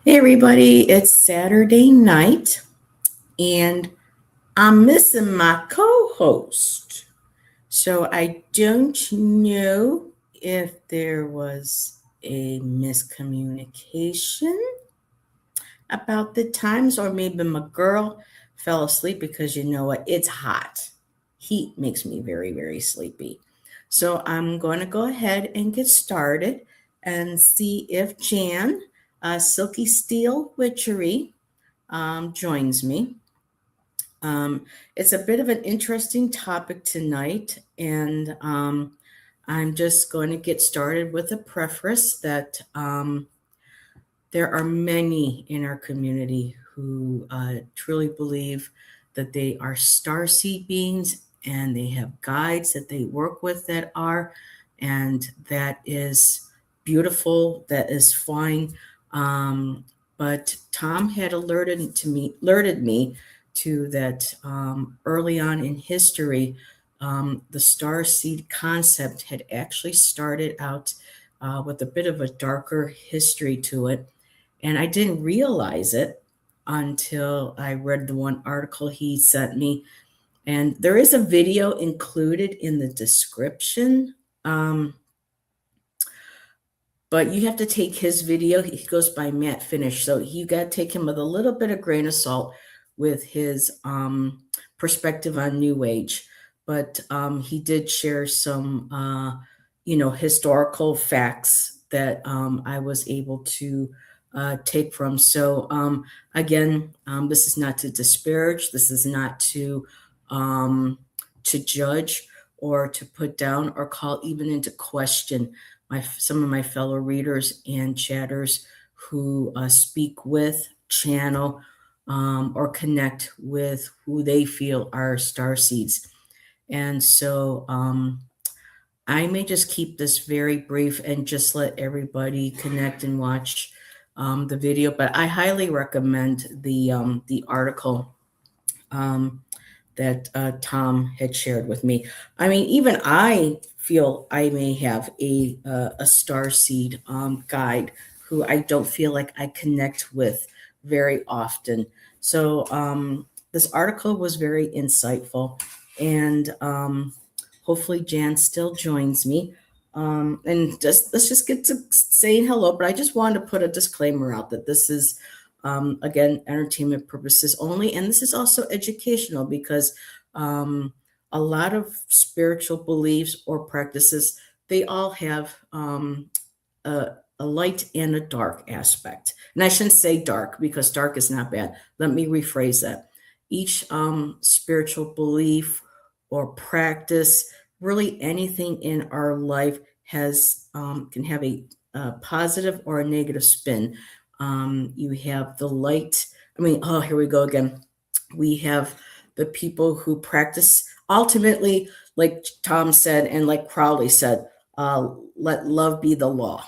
Hey everybody, it's Saturday night and I'm missing my co-host. So I don't know if there was a miscommunication about the times or maybe my girl fell asleep because you know what, it's hot. Heat makes me very, very sleepy. So I'm going to go ahead and get started and see if Jan, Silkisteel Witchery, joins me. It's a bit of an interesting topic tonight, and I'm just going to get started with a preface that there are many in our community who truly believe that they are starseed beings and they have guides that they work with that are, and that is beautiful, that is fine. But Tom had alerted me to that early on in history, the star seed concept had actually started out with a bit of a darker history to it, and I didn't realize it until I read the one article he sent me. And there is a video included in the description. Um, but you have to take his video. He goes by Matt Finish. So you got to take him with a little bit of grain of salt with his perspective on New Age. But he did share some, historical facts that I was able to take from. So again, this is not to disparage. This is not to judge or to put down or call even into question some of my fellow readers and chatters who speak with, channel, or connect with who they feel are star seeds. And so I may just keep this very brief and just let everybody connect and watch the video. But I highly recommend the article that Tom had shared with me. I mean, even I feel I may have a star seed guide who I don't feel like I connect with very often. So this article was very insightful, and hopefully Jan still joins me. And just let's just get to saying hello. But I just wanted to put a disclaimer out that this is again, entertainment purposes only. And this is also educational because a lot of spiritual beliefs or practices, they all have a light and a dark aspect. And I shouldn't say dark because dark is not bad. Let me rephrase that. Each spiritual belief or practice, really anything in our life has can have a positive or a negative spin. You have the light. I mean, oh, here we go again. We have the people who practice ultimately, like Tom said, and like Crowley said, let love be the law.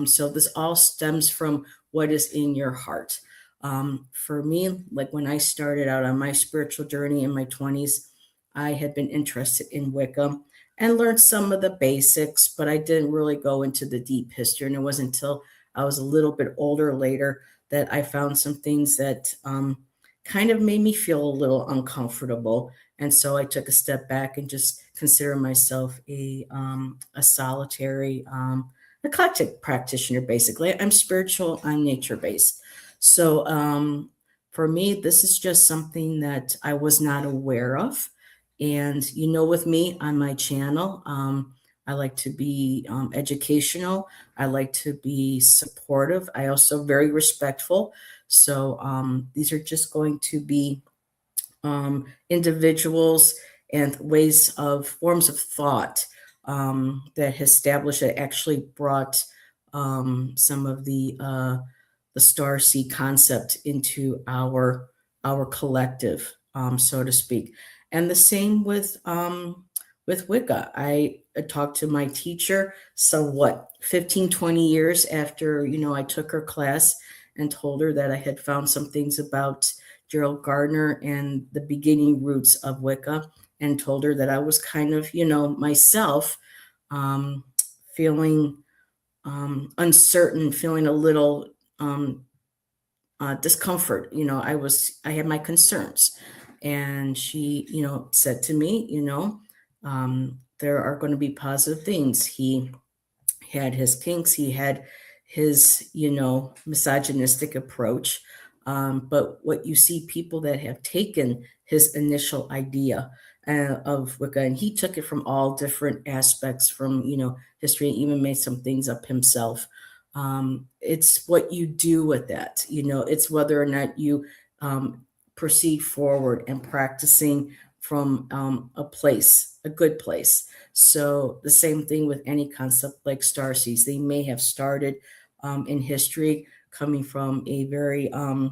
So this all stems from what is in your heart. For me, like when I started out on my spiritual journey in my 20s, I had been interested in Wicca and learned some of the basics, but I didn't really go into the deep history. And it wasn't until I was a little bit older later that I found some things that kind of made me feel a little uncomfortable. And so I took a step back and just consider myself a solitary, eclectic practitioner, basically. I'm spiritual, I'm nature based. So for me, this is just something that I was not aware of. And with me on my channel, I like to be educational. I like to be supportive. I also very respectful. So these are just going to be individuals and ways of forms of thought that has established that actually brought some of the star seed concept into our collective, so to speak. And the same with Wicca. I talked to my teacher, so what, 15, 20 years after, I took her class and told her that I had found some things about Gerald Gardner and the beginning roots of Wicca, and told her that I was kind of, myself um, feeling uncertain, feeling a little discomfort. I had my concerns, and she, said to me, there are going to be positive things. He had his kinks, he had his, misogynistic approach. But what you see, people that have taken his initial idea of Wicca, and he took it from all different aspects from, history, and even made some things up himself. It's what you do with that. It's whether or not you proceed forward and practicing from a good place. So the same thing with any concept like starseeds. They may have started in history coming from a very, I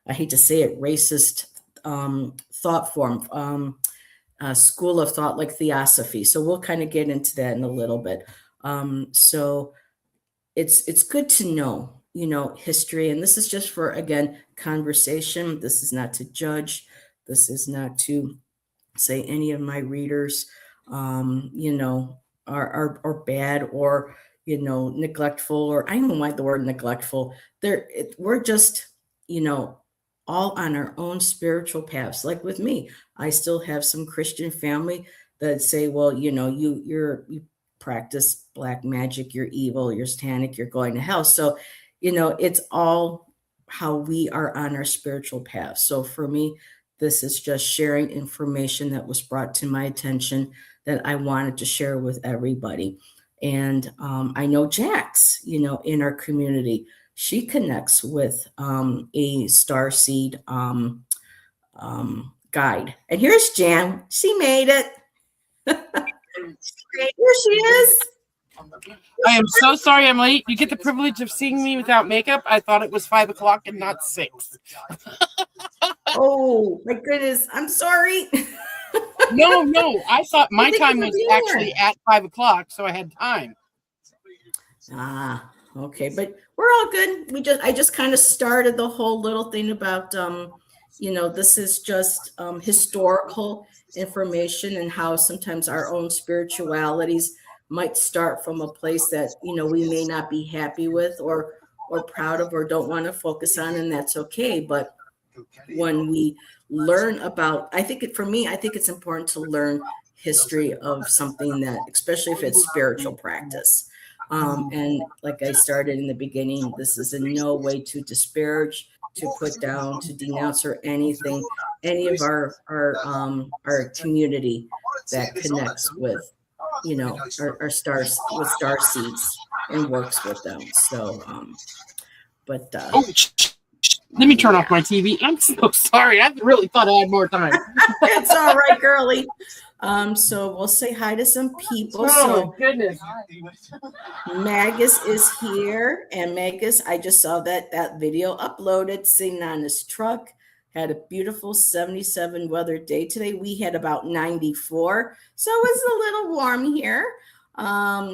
hate to say it, racist thought form, school of thought like theosophy. So we'll kind of get into that in a little bit. So it's good to know, history. And this is just for, again, conversation. This is not to judge. This is not to say any of my readers, are bad or, neglectful, or I don't like the word neglectful. We're just, all on our own spiritual paths. Like with me, I still have some Christian family that say, well, you practice black magic, you're evil, you're satanic, you're going to hell. So, it's all how we are on our spiritual path. So for me, this is just sharing information that was brought to my attention that I wanted to share with everybody. And I know Jax, in our community, she connects with a starseed guide. And here's Jan. She made it. Here she is. I am so sorry I'm late. You get the privilege of seeing me without makeup. I thought it was 5 o'clock and not 6. Oh my goodness. I'm sorry. No. I thought my time was actually at 5 o'clock, so I had time. Okay. But we're all good. I just kind of started the whole little thing about, this is just historical information and how sometimes our own spiritualities might start from a place that, we may not be happy with or proud of or don't want to focus on, and that's okay. But when we learn about, for me, I think it's important to learn history of something that, especially if it's spiritual practice. And like I started in the beginning, this is in no way to disparage, to put down, to denounce, or anything, any of our community that connects with, our stars, with star seeds, and works with them. So, let me turn off my TV. I'm so sorry. I really thought I had more time. It's all right, girly. So we'll say hi to some people. Oh, my goodness. Magus is here. And Magus, I just saw that video uploaded, sitting on his truck. Had a beautiful 77 weather day today. We had about 94. So it's a little warm here.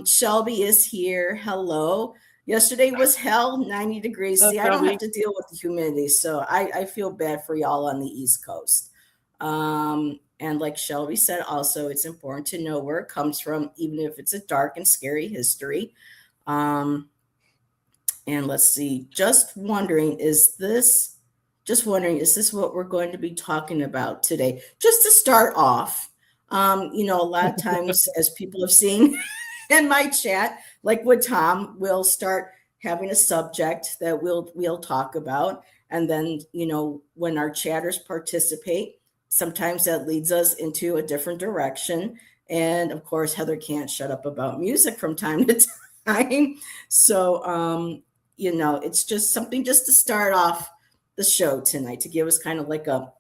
Shelby is here. Hello. Yesterday was hell, 90 degrees. See, I don't have to deal with the humidity, so I feel bad for y'all on the East Coast. And like Shelby said, also, it's important to know where it comes from, even if it's a dark and scary history. And let's see, just wondering, is this what we're going to be talking about today? Just to start off, a lot of times, as people have seen in my chat, like with Tom, we'll start having a subject that we'll talk about. And then, when our chatters participate, sometimes that leads us into a different direction. And of course, Heather can't shut up about music from time to time. So, it's just something just to start off the show tonight, to give us kind of like a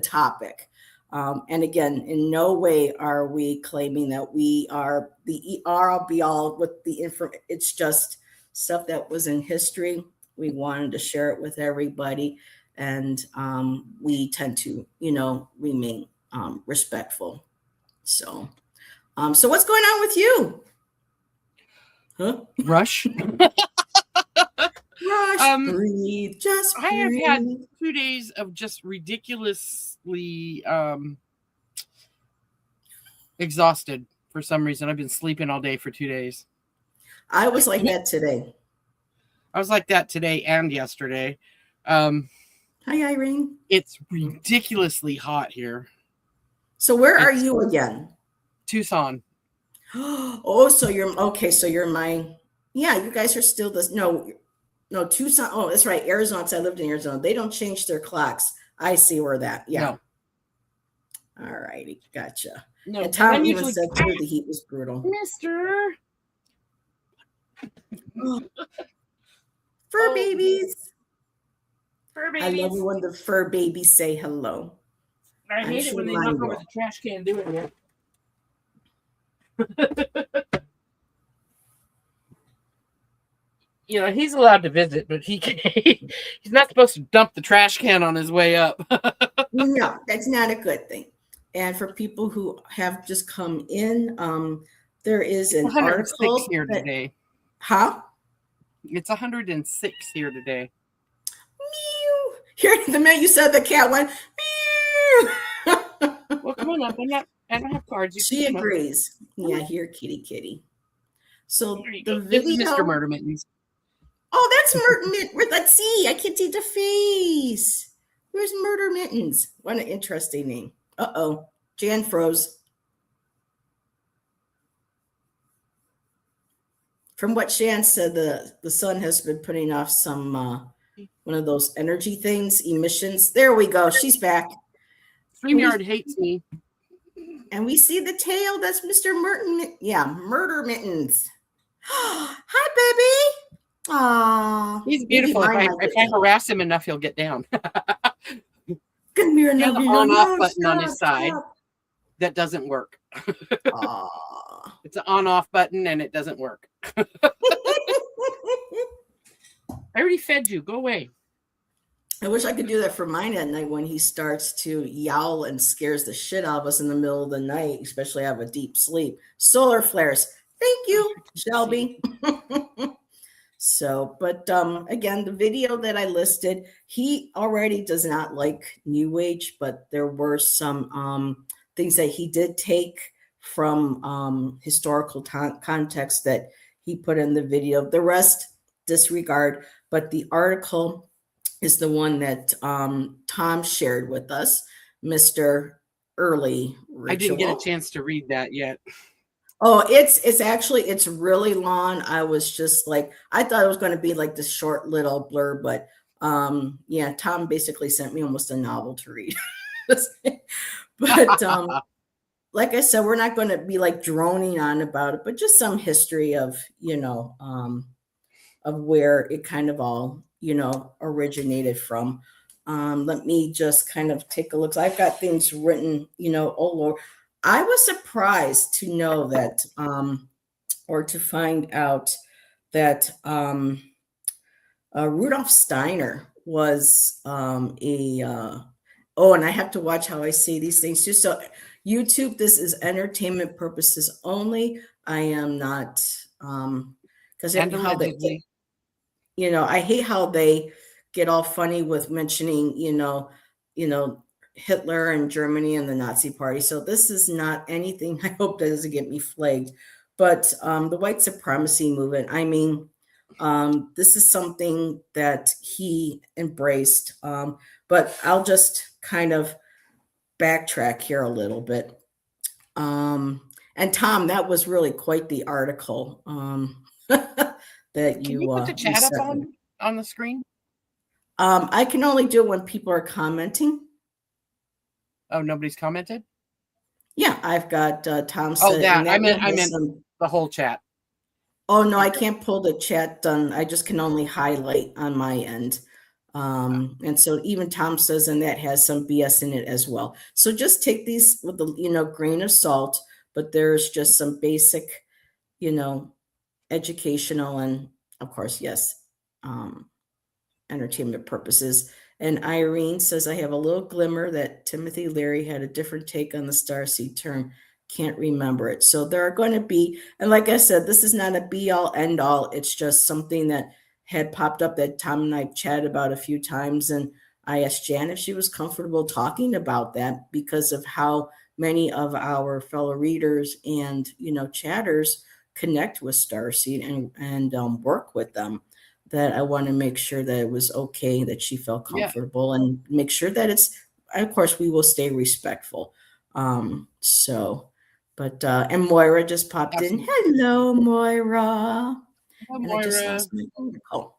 topic. And again, in no way are we claiming that we are the be all with the info. It's just stuff that was in history. We wanted to share it with everybody. And we tend to, remain respectful. So what's going on with you? Huh? Rush. Breathe, just breathe. I have had 2 days of just ridiculously exhausted for some reason. I've been sleeping all day for 2 days. I was like that today. I was like that today and yesterday. Hi, Irene. It's ridiculously hot here. So where are you again? Tucson. Oh, so you're okay. So you're yeah, you guys are still no, Tucson. Oh, that's right. Arizona. 'Cause I lived in Arizona. They don't change their clocks. I see where that. Yeah. No. All righty. Gotcha. No. And Tom even said too the heat was brutal. Mister. Fur babies. Fur babies. I love it when the fur babies say hello. I hate it when they knock over the trash can doing it. You know, he's allowed to visit, but he's not supposed to dump the trash can on his way up. No, that's not a good thing. And for people who have just come in, there is an article here today. Huh? It's 106 here today. Meow. Here, the minute you said the cat went meow. Well, come on up. I don't have cards. She agrees. Yeah, here, kitty. So the This is video, Mr. Murder Mittens. Oh, that's Murder Mittens. Let's see. I can't see the face. Where's Murder Mittens? What an interesting name. Uh-oh. Jan froze. From what Shan said, the sun has been putting off some one of those energy things, emissions. There we go. She's back. StreamYard hates me. And we see the tail. That's Mr. Merton. Yeah, Murder Mittens. Hi, baby. Aww. He's beautiful. If I harass him enough, he'll get down. Come here, he has an on-off button on his side that doesn't work. It's an on-off button, and it doesn't work. I already fed you. Go away. I wish I could do that for mine at night when he starts to yowl and scares the shit out of us in the middle of the night, especially I have a deep sleep. Solar flares. Thank you, Shelby. So, but again, the video that I listed, he already does not like New Age, but there were some things that he did take from historical context that he put in the video. The rest disregard, but the article is the one that Tom shared with us, Mr. Early Ritual. I didn't get a chance to read that yet. Oh, it's really long. I was just like, I thought it was going to be like this short little blurb, but yeah, Tom basically sent me almost a novel to read. But like I said, we're not going to be like droning on about it, but just some history of, of where it kind of all, originated from. Let me just kind of take a look. So I've got things written, oh Lord. I was surprised to know that, or to find out that Rudolf Steiner was and I have to watch how I say these things too. So YouTube, this is entertainment purposes only. I am not, because how they, I hate how they get all funny with mentioning, Hitler and Germany and the Nazi party. So this is not anything, I hope that doesn't get me flagged, but the white supremacy movement, I mean, this is something that he embraced, but I'll just kind of backtrack here a little bit. And Tom, that was really quite the article that Can you put the chat up on the screen? I can only do it when people are commenting. Oh, nobody's commented? Yeah, I've got Tom. Oh, that. I meant the whole chat. Oh, no, I can't pull the chat done. I just can only highlight on my end. And so even Tom says, and that has some BS in it as well. So just take these with a, grain of salt, but there's just some basic, educational and of course, yes, entertainment purposes. And Irene says, I have a little glimmer that Timothy Leary had a different take on the starseed term. Can't remember it. So there are going to be, and like I said, this is not a be all end all. It's just something that had popped up that Tom and I chatted about a few times. And I asked Jan if she was comfortable talking about that because of how many of our fellow readers and, chatters connect with starseed and work with them. that I want to make sure that it was okay, that she felt Yeah. comfortable, and make sure that of course, we will stay respectful. So, but, and Moira just popped in. Absolutely. Hello, Moira. Hello, And I just Moira. lost my article.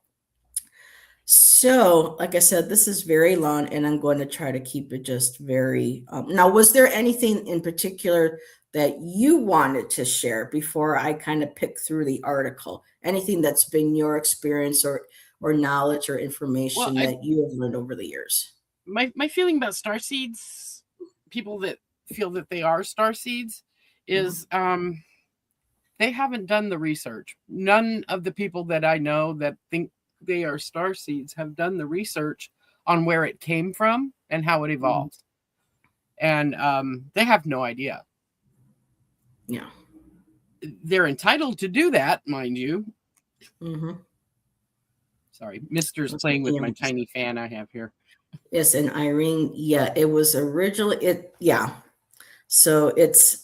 So, like I said, this is very long, and I'm going to try to keep it just very. Now, was there anything in particular that you wanted to share before I kind of pick through the article? Anything that's been your experience or knowledge or Well, information that you have learned over the years? my feeling about star seeds, people that feel that they are star seeds, is they haven't done the research. None of the people that I know that think they are star seeds have done the research on where it came from and how it evolved. And they have no idea. Yeah. They're entitled to do that, mind you. Mm-hmm. Sorry, Mister's playing with my tiny fan I have here. Yes, and Irene, yeah, it was originally So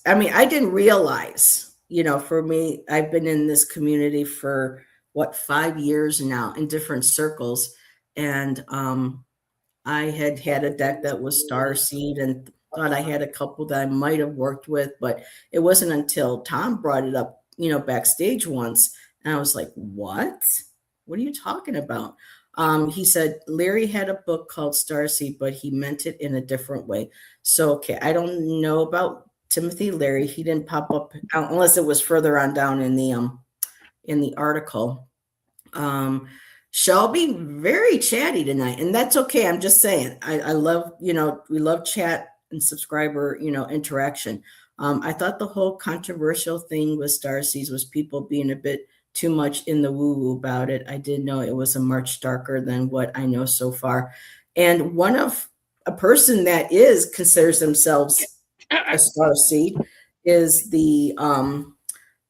I mean, I didn't realize, for me, I've been in this community for 5 years now in different circles. And I had a deck that was Starseed and thought I had a couple that I might have worked with, but it wasn't until Tom brought it up, backstage once. And I was like, what? What are you talking about? He said Larry had a book called Starseed, but he meant it in a different way. So, okay, I don't know about Timothy Leary. He didn't pop up unless it was further on down in the article. Shelby, very chatty tonight, and that's okay. I'm just saying, I love, we love chat and subscriber, interaction. I thought the whole controversial thing with Starseeds was people being a bit too much in the woo-woo about it. I did know it was a much darker than what I know so far. And a person that considers themselves a starseed is the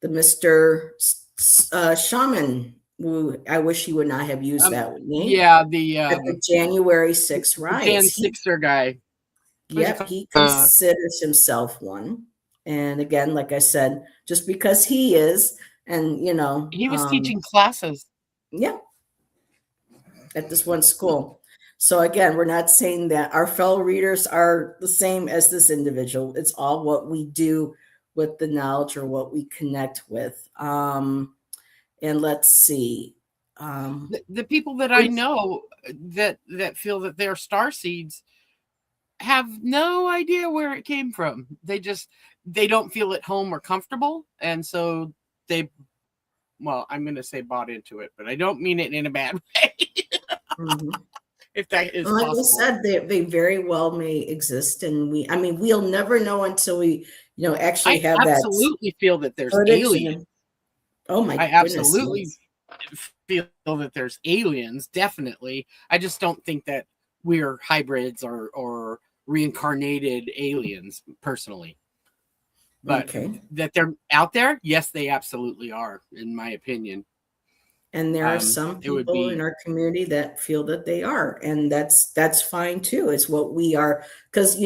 Mr. Shaman, who I wish he would not have used that name. Yeah, at the January 6th riots. Jan Sixer guy. Yep, he considers himself one. And again, like I said, just because he is, and he was teaching classes. Yeah, at this one school. So again, we're not saying that our fellow readers are the same as this individual. It's all what we do with the knowledge or what we connect with. And let's see. The people that I know that feel that they're star seeds have no idea where it came from. They don't feel at home or comfortable. And so I'm going to say bought into it, but I don't mean it in a bad way. If that is like possible. I said, they very well may exist. And we'll never know until we, actually have that. I absolutely feel that there's aliens. Oh my goodness. I absolutely feel that there's aliens, definitely. I just don't think that we're hybrids or reincarnated aliens, personally. But that they're out there, yes, they absolutely are, in my opinion. And there are some people in our community that feel that they are, and that's fine too. It's what we are, because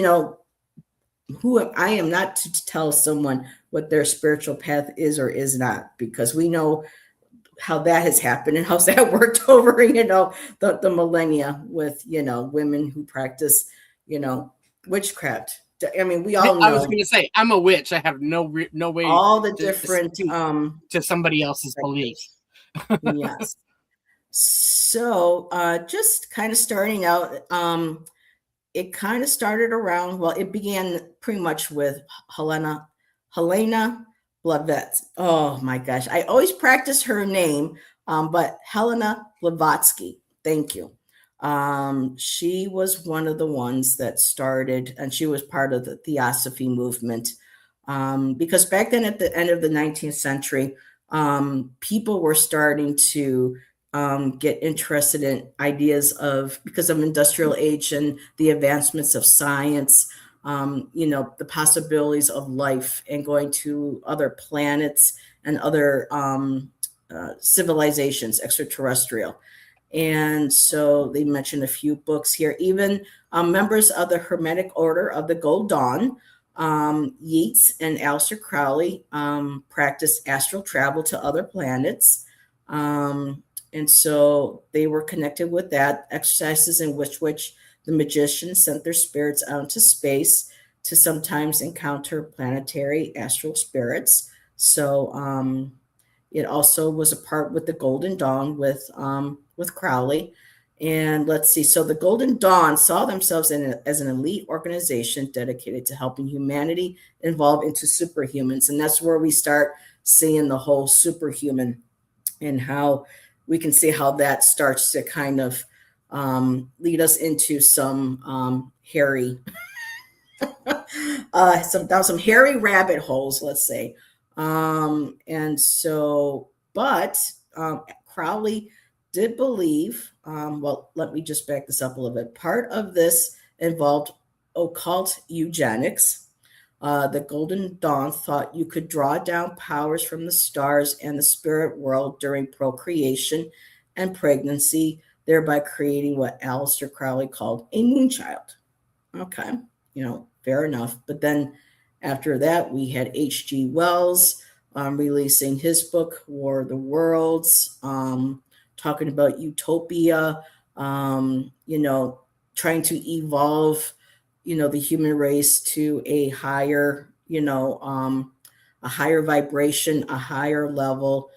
who I am not to tell someone what their spiritual path is or is not, because we know how that has happened and how that worked over, the millennia with, women who practice, witchcraft. I mean, we all know. I was going to say, I'm a witch. I have no way. All the different to somebody else's beliefs. Yes. So, just kind of starting out, it kind of started around. Well, it began pretty much with Helena Blavatsky. Oh my gosh, I always practice her name, but Helena Blavatsky. Thank you. She was one of the ones that started, and she was part of the Theosophy movement, because back then, at the end of the 19th century, people were starting to get interested in ideas because of industrial age and the advancements of science, the possibilities of life and going to other planets and other civilizations, extraterrestrial. And so they mentioned a few books here, even members of the Hermetic Order of the Gold Dawn, Yeats and Aleister Crowley, practiced astral travel to other planets. And And so they were connected with that, exercises in which the magicians sent their spirits out into space to sometimes encounter planetary astral spirits. So it also was a part with the Golden Dawn with Crowley. And let's see. So the Golden Dawn saw themselves as an elite organization dedicated to helping humanity evolve into superhumans. And that's where we start seeing the whole superhuman and how we can see how that starts to kind of lead us into some hairy, some hairy rabbit holes, let's say. And so, but Crowley did believe, well, let me just back this up a little bit. Part of this involved occult eugenics. The Golden Dawn thought you could draw down powers from the stars and the spirit world during procreation and pregnancy, thereby creating what Aleister Crowley called a moonchild. Okay, fair enough. But then after that, we had H.G. Wells releasing his book, War of the Worlds, talking about utopia, trying to evolve, the human race to a higher, a higher vibration, a higher level,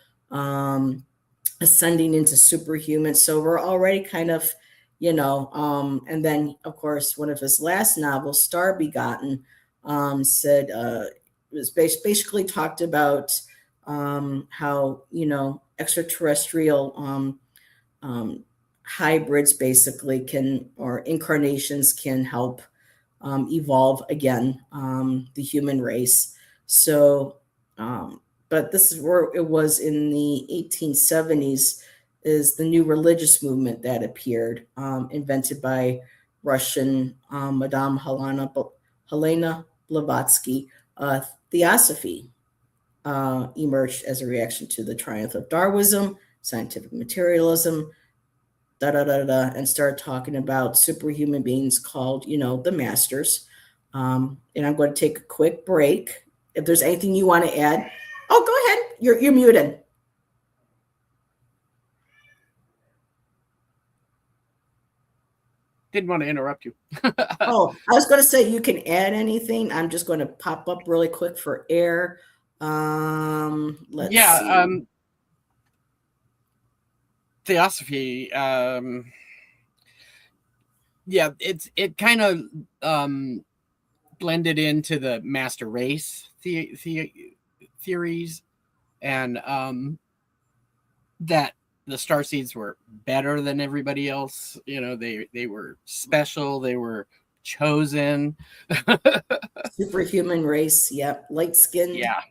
ascending into superhuman. So we're already kind of, and then of course, one of his last novels, Star Begotten, said, was basically talked about how, extraterrestrial hybrids basically or incarnations can help evolve again, the human race. So, but this is where it was in the 1870s, is the new religious movement that appeared, invented by Russian Madame Helena Blavatsky. Theosophy emerged as a reaction to the triumph of Darwinism, scientific materialism, and started talking about superhuman beings called, the masters. And I'm going to take a quick break. If there's anything you want to add, oh, go ahead. You're muted. Didn't want to interrupt you. Oh, I was going to say you can add anything. I'm just going to pop up really quick for air. Let's see. Theosophy. It kind of blended into the master race theories, and that the starseeds were better than everybody else. They were special. They were chosen. Superhuman race. Yep. Light skinned. Yeah.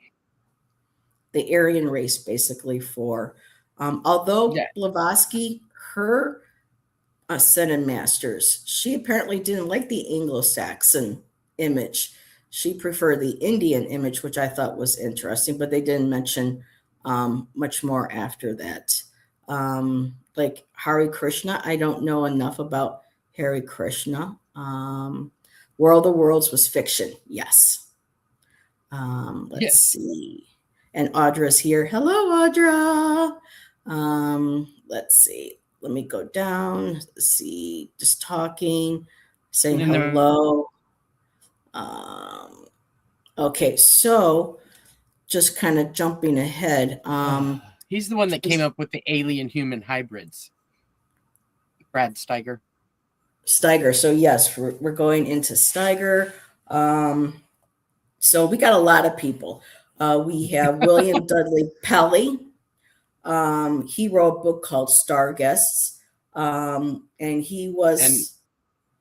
The Aryan race, basically, for although Blavatsky, her ascended masters, she apparently didn't like the Anglo-Saxon image. She preferred the Indian image, which I thought was interesting, but they didn't mention much more after that. Like Hare Krishna, I don't know enough about Hare Krishna. World of Worlds was fiction, yes. Let's see. And Audra's here. Hello, Audra. Let's see. Let me go down. Let's see. Just talking, saying hello. Okay, so just kind of jumping ahead. He's the one that came up with the alien human hybrids. Brad Steiger. So yes, we're going into Steiger. So we got a lot of people. We have William Dudley Pelley. He wrote a book called Star Guests, and he was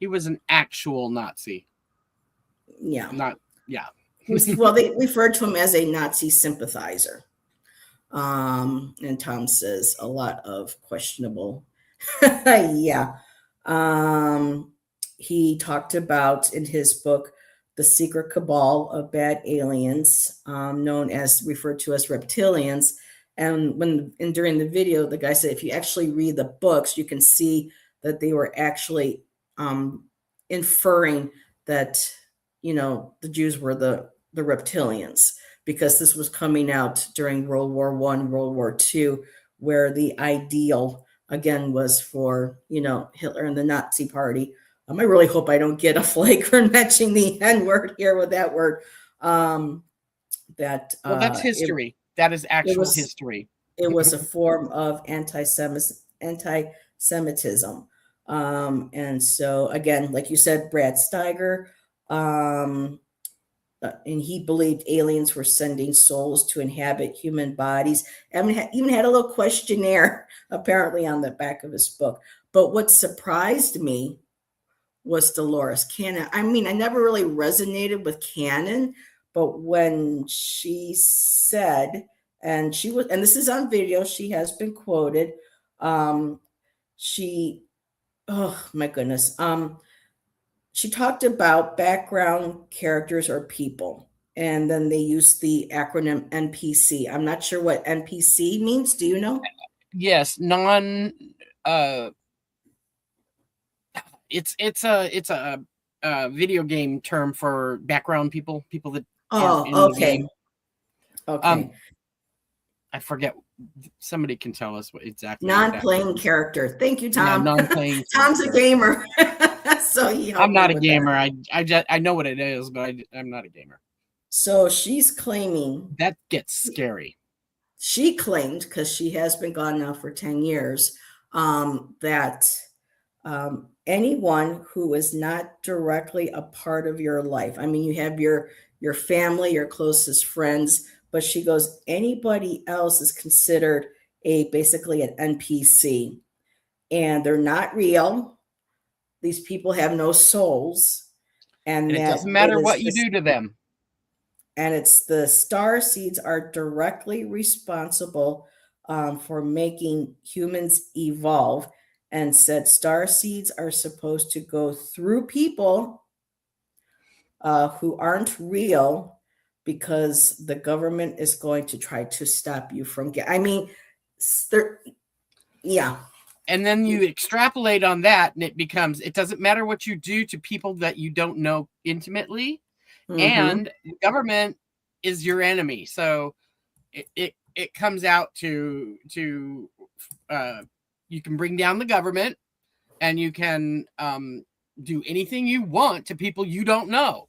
an actual Nazi. Yeah. Well, they referred to him as a Nazi sympathizer. And Tom says a lot of questionable. Yeah. He talked about in his book the secret cabal of bad aliens, referred to as reptilians. And during the video, the guy said, if you actually read the books, you can see that they were actually inferring that, the Jews were the reptilians, because this was coming out during World War I, World War II, where the ideal again was for, you know, Hitler and the Nazi Party. I really hope I don't get a flake for mentioning the N word here with that word. That Well, that's it, history. That is it actual was history. it was a form of anti-Semitism. And so again, like you said, Brad Steiger, and he believed aliens were sending souls to inhabit human bodies. And even had a little questionnaire apparently on the back of his book. But what surprised me was Dolores Cannon. I mean, I never really resonated with Cannon, but when she said, and she was, and this is on video, she has been quoted. She, oh my goodness, she talked about background characters or people, and then they used the acronym NPC. I'm not sure what NPC means. Do you know? Yes, it's a video game term for background people that aren't in Oh, the okay. game. Okay. I forget. Somebody can tell us what exactly Non-playing character. Thank you, Yeah, Tom. non-playing. Tom's a gamer, so he helped I'm not me a with gamer. that. I know what it is, but I'm not a gamer. So she's claiming, That gets scary. she claimed, because she has been gone now for 10 years, that anyone who is not directly a part of your life, I mean, you have your family, your closest friends, but she goes, anybody else is considered basically an NPC, and they're not real. These people have no souls, And and it doesn't that matter what you do to them. and it's the star seeds are directly responsible for making humans evolve, and said star seeds are supposed to go through people who aren't real, because the government is going to try to stop you from I mean, yeah. And then you extrapolate on that, and it becomes, it doesn't matter what you do to people that you don't know intimately, and the government is your enemy. So it comes out to you can bring down the government, and you can do anything you want to people you don't know.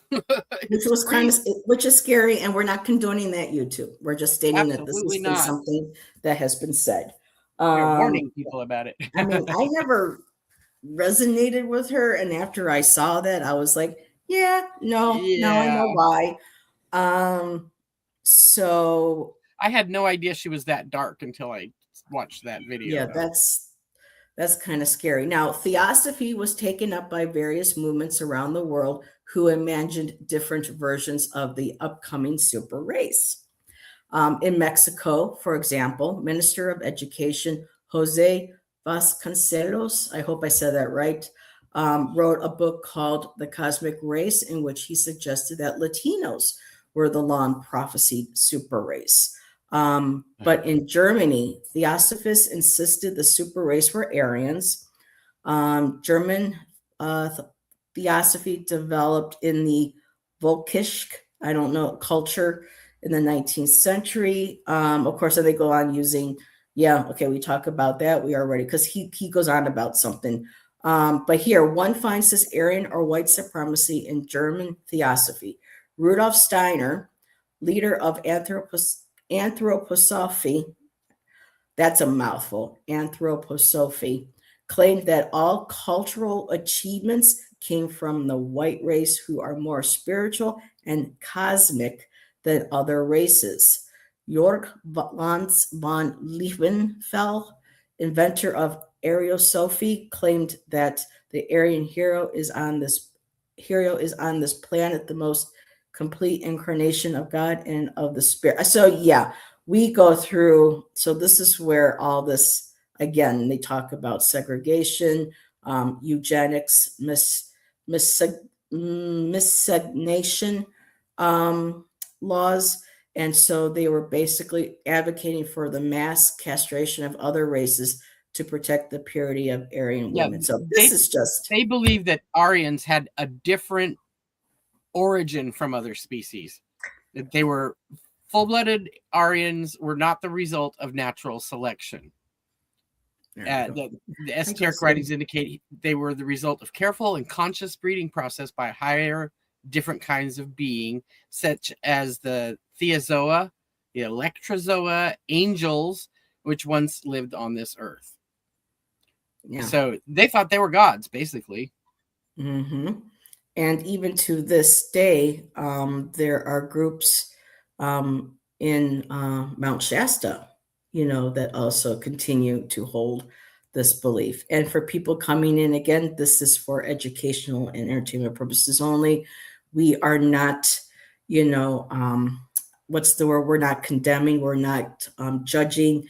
Which is scary, and we're not condoning that, YouTube. We're just stating that this Absolutely has been not. something that has been said. We're warning people about it. I mean, I never resonated with her, and after I saw that, I was like, yeah, now I know why. So I had no idea she was that dark until I watched that video. Yeah, that's kind of scary. Now, theosophy was taken up by various movements around the world who imagined different versions of the upcoming super race. In Mexico, for example, Minister of Education Jose Vasconcelos, I hope I said that right, wrote a book called The Cosmic Race, in which he suggested that Latinos were the long prophesied super race. But in Germany, Theosophists insisted the super race were Aryans. German Theosophy developed in the Volkisch, I don't know, culture in the 19th century. Of course, they go on using, we talk about that. We are ready, because he goes on about something. But here, one finds this Aryan or white supremacy in German Theosophy. Rudolf Steiner, leader of Anthroposophy, that's a mouthful, Anthroposophy, claimed that all cultural achievements came from the white race, who are more spiritual and cosmic than other races. Jörg von Liebenfeld, inventor of Ariosophy, claimed that the Aryan hero is on this planet, the most complete incarnation of God and of the Spirit. So we go through. So this is where all this, again, they talk about segregation, eugenics, miscegenation laws. And so they were basically advocating for the mass castration of other races to protect the purity of Aryan women. So they believe that Aryans had a different origin from other species, that they were full-blooded Aryans were not the result of natural selection. The esoteric writings indicate they were the result of careful and conscious breeding process by higher, different kinds of being, such as the Theozoa, the Electrozoa, angels, which once lived on this earth. Yeah. So they thought they were gods, basically. Mm-hmm. And even to this day, there are groups in Mount Shasta, that also continue to hold this belief. And for people coming in, again, this is for educational and entertainment purposes only. We are not, what's the word? We're not condemning. We're not judging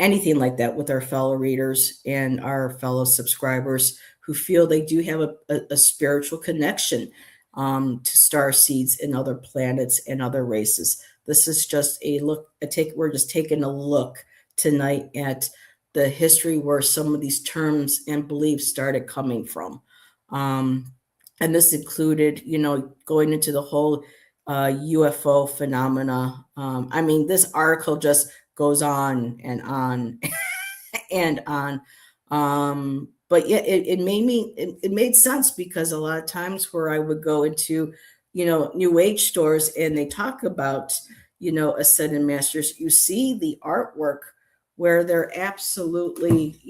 anything like that with our fellow readers and our fellow subscribers who feel they do have a spiritual connection to star seeds and other planets and other races. This is just we're just taking a look tonight at the history where some of these terms and beliefs started coming from. And this included, going into the whole UFO phenomena. This article just goes on and on and on. But yeah, it made sense, because a lot of times where I would go into, New Age stores and they talk about, ascended masters, you see the artwork where they're absolutely,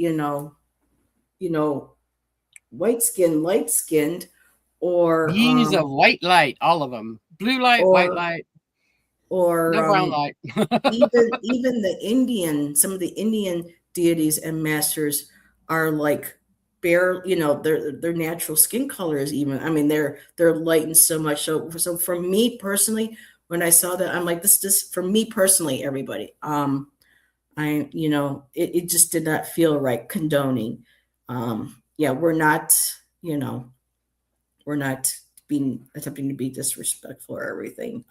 white skinned, light skinned, or beings of white light, all of them, blue light, white light, or no brown light. even some of the Indian deities and masters are like bare, their natural skin color is even. They're lightened so much. So for me personally, when I saw that, I'm like, this for me personally, everybody. It just did not feel right condoning. We're not, we're not attempting to be disrespectful or everything.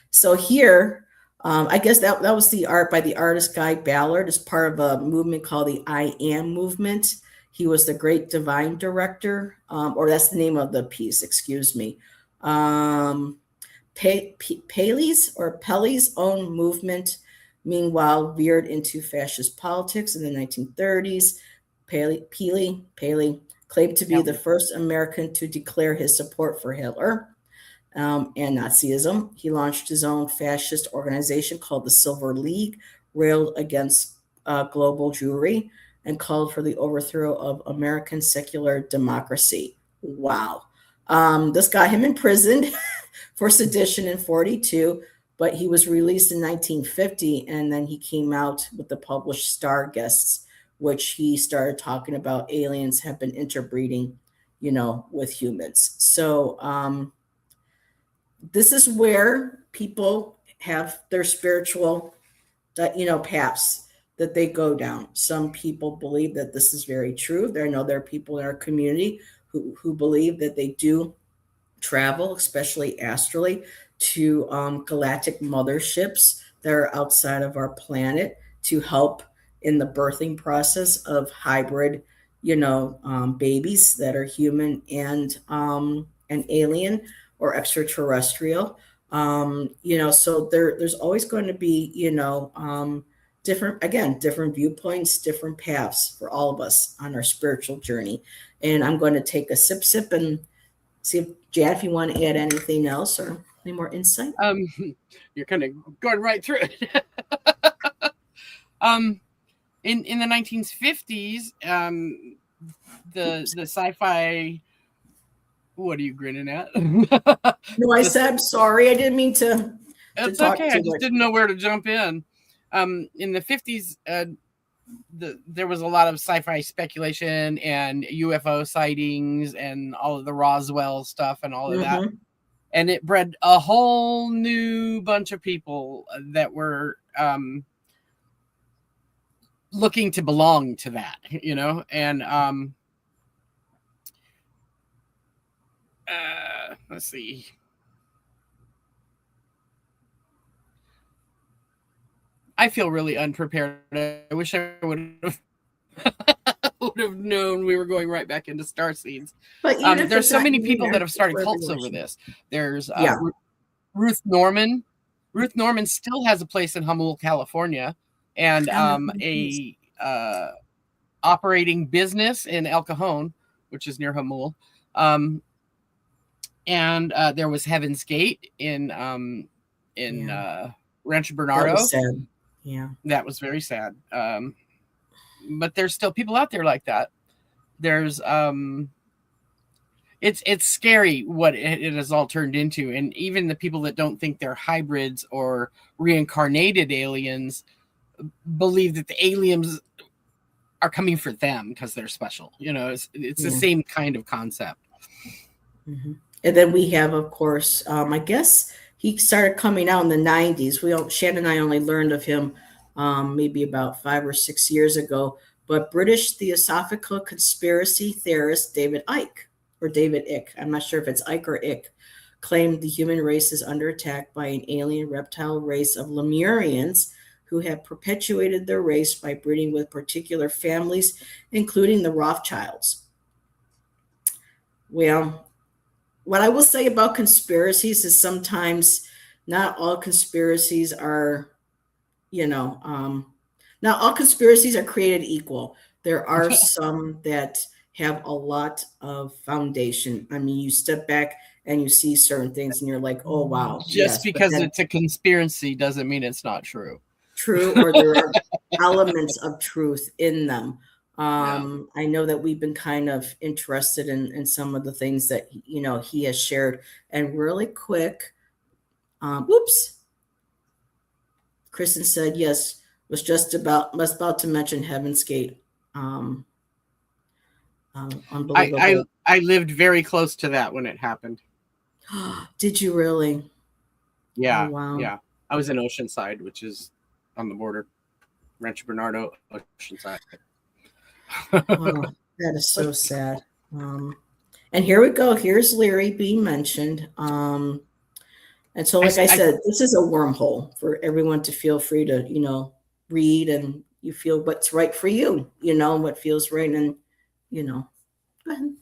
So here, I guess that was the art by the artist Guy Ballard as part of a movement called the I Am movement. He was the great divine director, or that's the name of the piece, excuse me. Pelly's own movement, meanwhile, veered into fascist politics in the 1930s. Paley claimed to be the first American to declare his support for Hitler and Nazism. He launched his own fascist organization called the Silver League, railed against global Jewry, and called for the overthrow of American secular democracy. Wow. This got him imprisoned for sedition in 1942, but he was released in 1950, and then he came out with the published Star Guests, which he started talking about aliens have been interbreeding, with humans. So this is where people have their spiritual, paths that they go down. Some people believe that this is very true. I know there are people in our community who believe that they do travel, especially astrally, to galactic motherships that are outside of our planet to help in the birthing process of hybrid, babies that are human and alien or extraterrestrial. So there's always going to be, different viewpoints, different paths for all of us on our spiritual journey. And I'm going to take a sip and see if, Jan, if you want to add anything else or any more insight. You're kind of going right through it. In the 1950s, the sci-fi. What are you grinning at? No, I said I'm sorry. I didn't mean to. It's okay. I just didn't know where to jump in. In the 50s, there was a lot of sci-fi speculation and UFO sightings and all of the Roswell stuff and all of that. And it bred a whole new bunch of people that were looking to belong to that, and let's see. I feel really unprepared. I wish I would have known we were going right back into starseeds. But there's so many people that have started cults over this. There's Ruth Norman, Ruth Norman still has a place in Humboldt, California, and a operating business in El Cajon, which is near Humboldt. And there was Heaven's Gate in Rancho Bernardo. That was sad. Yeah, that was very sad. But there's still people out there like that. There's it's scary what it has all turned into, and even the people that don't think they're hybrids or reincarnated aliens believe that the aliens are coming for them because they're special. It's the same kind of concept. Mm-hmm. And then we have, of course, I guess he started coming out in the 90s. Shannon and I only learned of him maybe about 5 or 6 years ago. But British Theosophical conspiracy theorist David Icke, or David Icke, I'm not sure if it's Icke or Icke, claimed the human race is under attack by an alien reptile race of Lemurians who have perpetuated their race by breeding with particular families, including the Rothschilds. Well, what I will say about conspiracies is sometimes not all conspiracies are, not all conspiracies are created equal. There are some that have a lot of foundation. I mean, you step back and you see certain things and you're like, oh, wow. Just because it's a conspiracy doesn't mean it's not true. True, or there are elements of truth in them. I know that we've been kind of interested in some of the things that, he has shared. And really quick, Kristen said, yes, was about to mention Heaven's Gate. Unbelievable. I lived very close to that when it happened. Did you really? Yeah. Oh, wow. Yeah. I was in Oceanside, which is on the border. Rancho Bernardo, Oceanside. Oh, that is so sad. And here we go. Here's Leary being mentioned. And so, like I said, this is a wormhole for everyone to feel free to, read, and you feel what's right for you, what feels right. And, go ahead.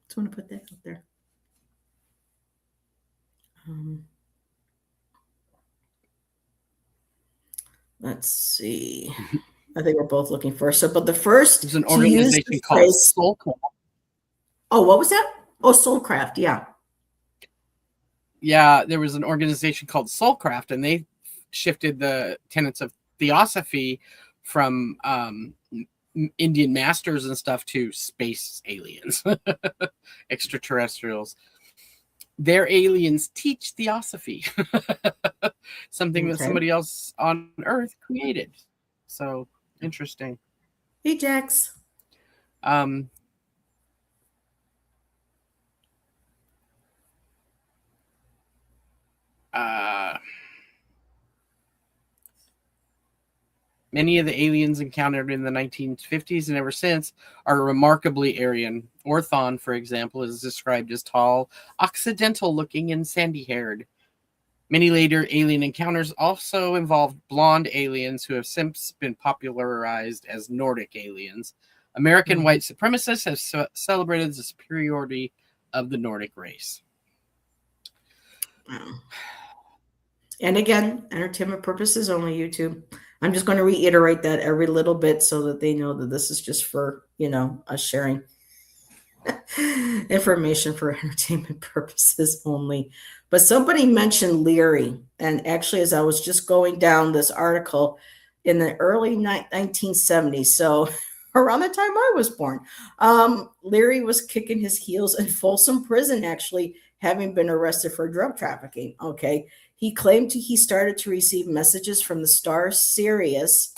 Just want to put that out there. Let's see. I think we're both looking for. So, but the first there's an organization called Soulcraft. Oh, what was that? Oh, Soulcraft. Yeah. Yeah, there was an organization called Soulcraft, and they shifted the tenets of theosophy from Indian masters and stuff to space aliens, extraterrestrials. Their aliens teach theosophy, something that somebody else on Earth created. So interesting. Hey, Jax. Many of the aliens encountered in the 1950s and ever since are remarkably Aryan. Orthon, for example, is described as tall, occidental-looking, and sandy-haired. Many later alien encounters also involved blonde aliens who have since been popularized as Nordic aliens. American white supremacists have celebrated the superiority of the Nordic race. Wow. And again, entertainment purposes only, YouTube. I'm just going to reiterate that every little bit so that they know that this is just for, us sharing information for entertainment purposes only. But somebody mentioned Leary. And actually, as I was just going down this article in the early 1970s, so around the time I was born, Leary was kicking his heels in Folsom Prison, actually, having been arrested for drug trafficking. Okay. He claimed he started to receive messages from the star Sirius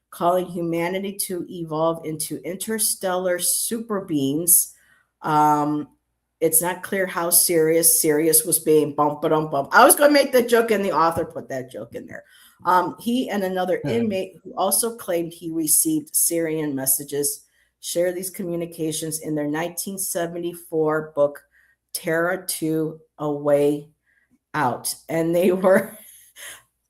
calling humanity to evolve into interstellar super beings. It's not clear how Sirius was being bump. I was going to make that joke, and the author put that joke in there. He and another inmate who also claimed he received Sirian messages share these communications in their 1974 book, Terra 2: A Way Out. And they were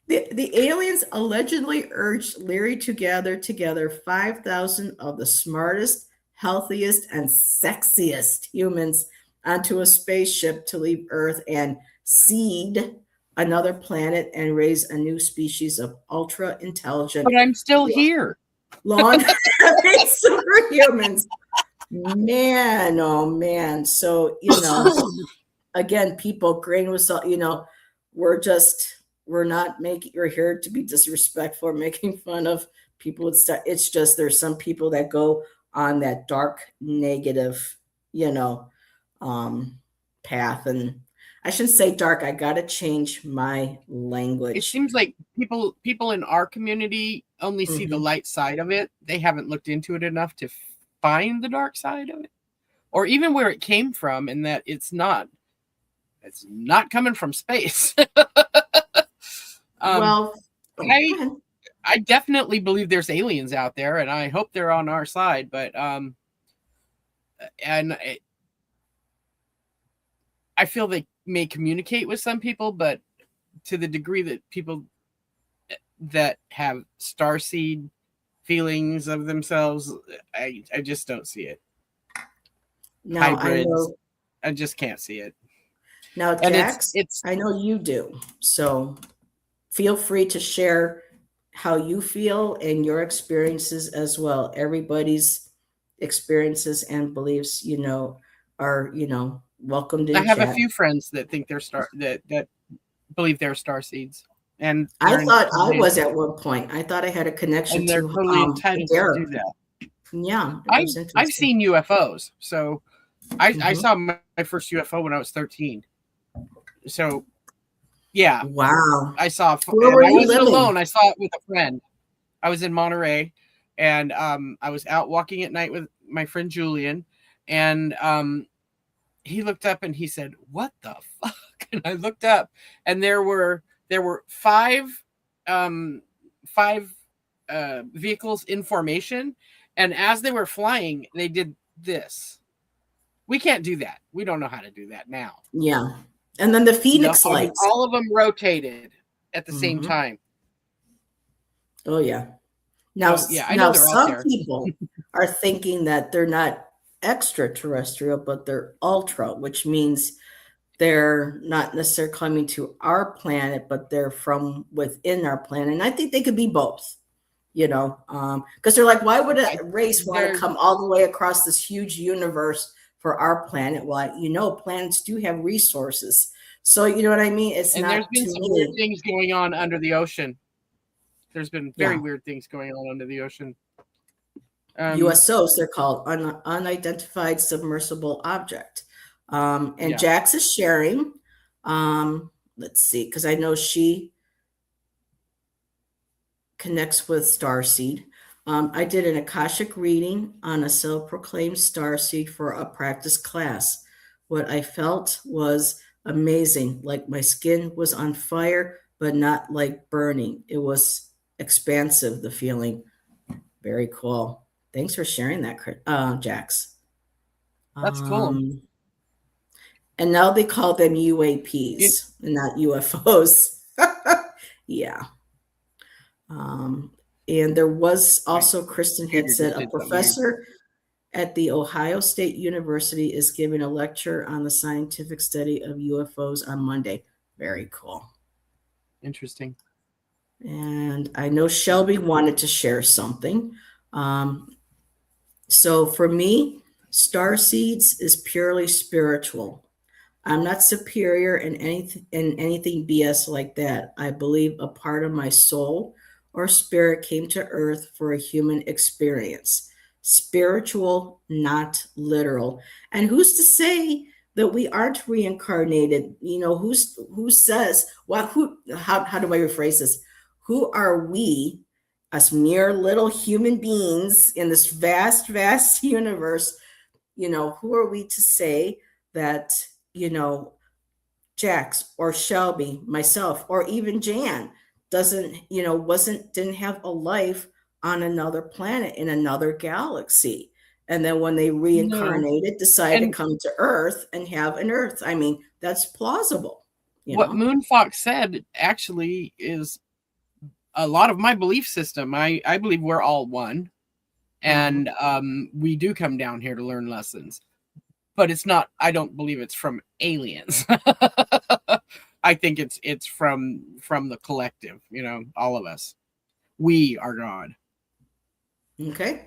the aliens allegedly urged Leary to gather together 5,000 of the smartest, healthiest, and sexiest humans onto a spaceship to leave Earth and seed another planet and raise a new species of ultra intelligent, But I'm still here. long superhumans. Man, oh man. So, again, people, grain with salt, we're not making, you're here to be disrespectful or making fun of people with stuff. It's just there's some people that go on that dark, negative, path. And I shouldn't say dark. I got to change my language. It seems like people in our community only see the light side of it. They haven't looked into it enough to find the dark side of it, or even where it came from, and that it's not coming from space. Well, I definitely believe there's aliens out there, and I hope they're on our side. But I feel they may communicate with some people, but to the degree that people that have starseed feelings of themselves, I just don't see it. Now, Hybrids, I just can't see it. Now, Jax, I know you do. So feel free to share how you feel and your experiences as well. Everybody's experiences and beliefs, are, welcome to I have chat. a few friends that think they're that believe they're starseeds. And I thought I was at one point. I thought I had a connection and they're to totally entitled to do that. Yeah. I've seen UFOs. So I saw my first UFO when I was 13. So yeah. Wow. I saw Where were I you wasn't living? alone. I saw it with a friend. I was in Monterey, and I was out walking at night with my friend Julian, and he looked up and he said, "What the fuck?" And I looked up, and there were five vehicles in formation, and as they were flying, they did this. We can't do that. We don't know how to do that now. Yeah. And then the Phoenix lights. All of them rotated at the same time. Oh, yeah. Now, I know they're some out there. people are thinking that they're not extraterrestrial, but they're ultra, which means they're not necessarily coming to our planet, but they're from within our planet. And I think they could be both, because they're like, why would a race want to come all the way across this huge universe for our planet? Well, planets do have resources. So, you know what I mean? There's been some weird things going on under the ocean. There's been very weird things going on under the ocean. USOs, they're called, unidentified submersible object. And Jax is sharing. Let's see, because I know she connects with starseed. I did an Akashic reading on a self-proclaimed starseed for a practice class. What I felt was amazing, like my skin was on fire, but not like burning. It was expansive, the feeling. Very cool. Thanks for sharing that, Jax. That's cool. And now they call them UAPs and not UFOs. Yeah. And there was also, Kristen had said, a professor at the Ohio State University is giving a lecture on the scientific study of UFOs on Monday. Very cool. Interesting. And I know Shelby wanted to share something. So for me, starseeds is purely spiritual. I'm not superior in anything BS like that. I believe a part of my soul or spirit came to earth for a human experience. Spiritual, not literal. And who's to say that we aren't reincarnated? Who says, how do I rephrase this? Who are we, us mere little human beings in this vast, vast universe? Who are we to say that, Jax or Shelby, myself, or even Jan didn't have a life on another planet in another galaxy. And then when they reincarnated, decided to come to Earth and have an Earth. I mean, that's plausible. What Moonfox said actually is a lot of my belief system. I believe we're all one. And we do come down here to learn lessons. But it's not, I don't believe it's from aliens. I think it's from the collective, all of us. We are God. Okay.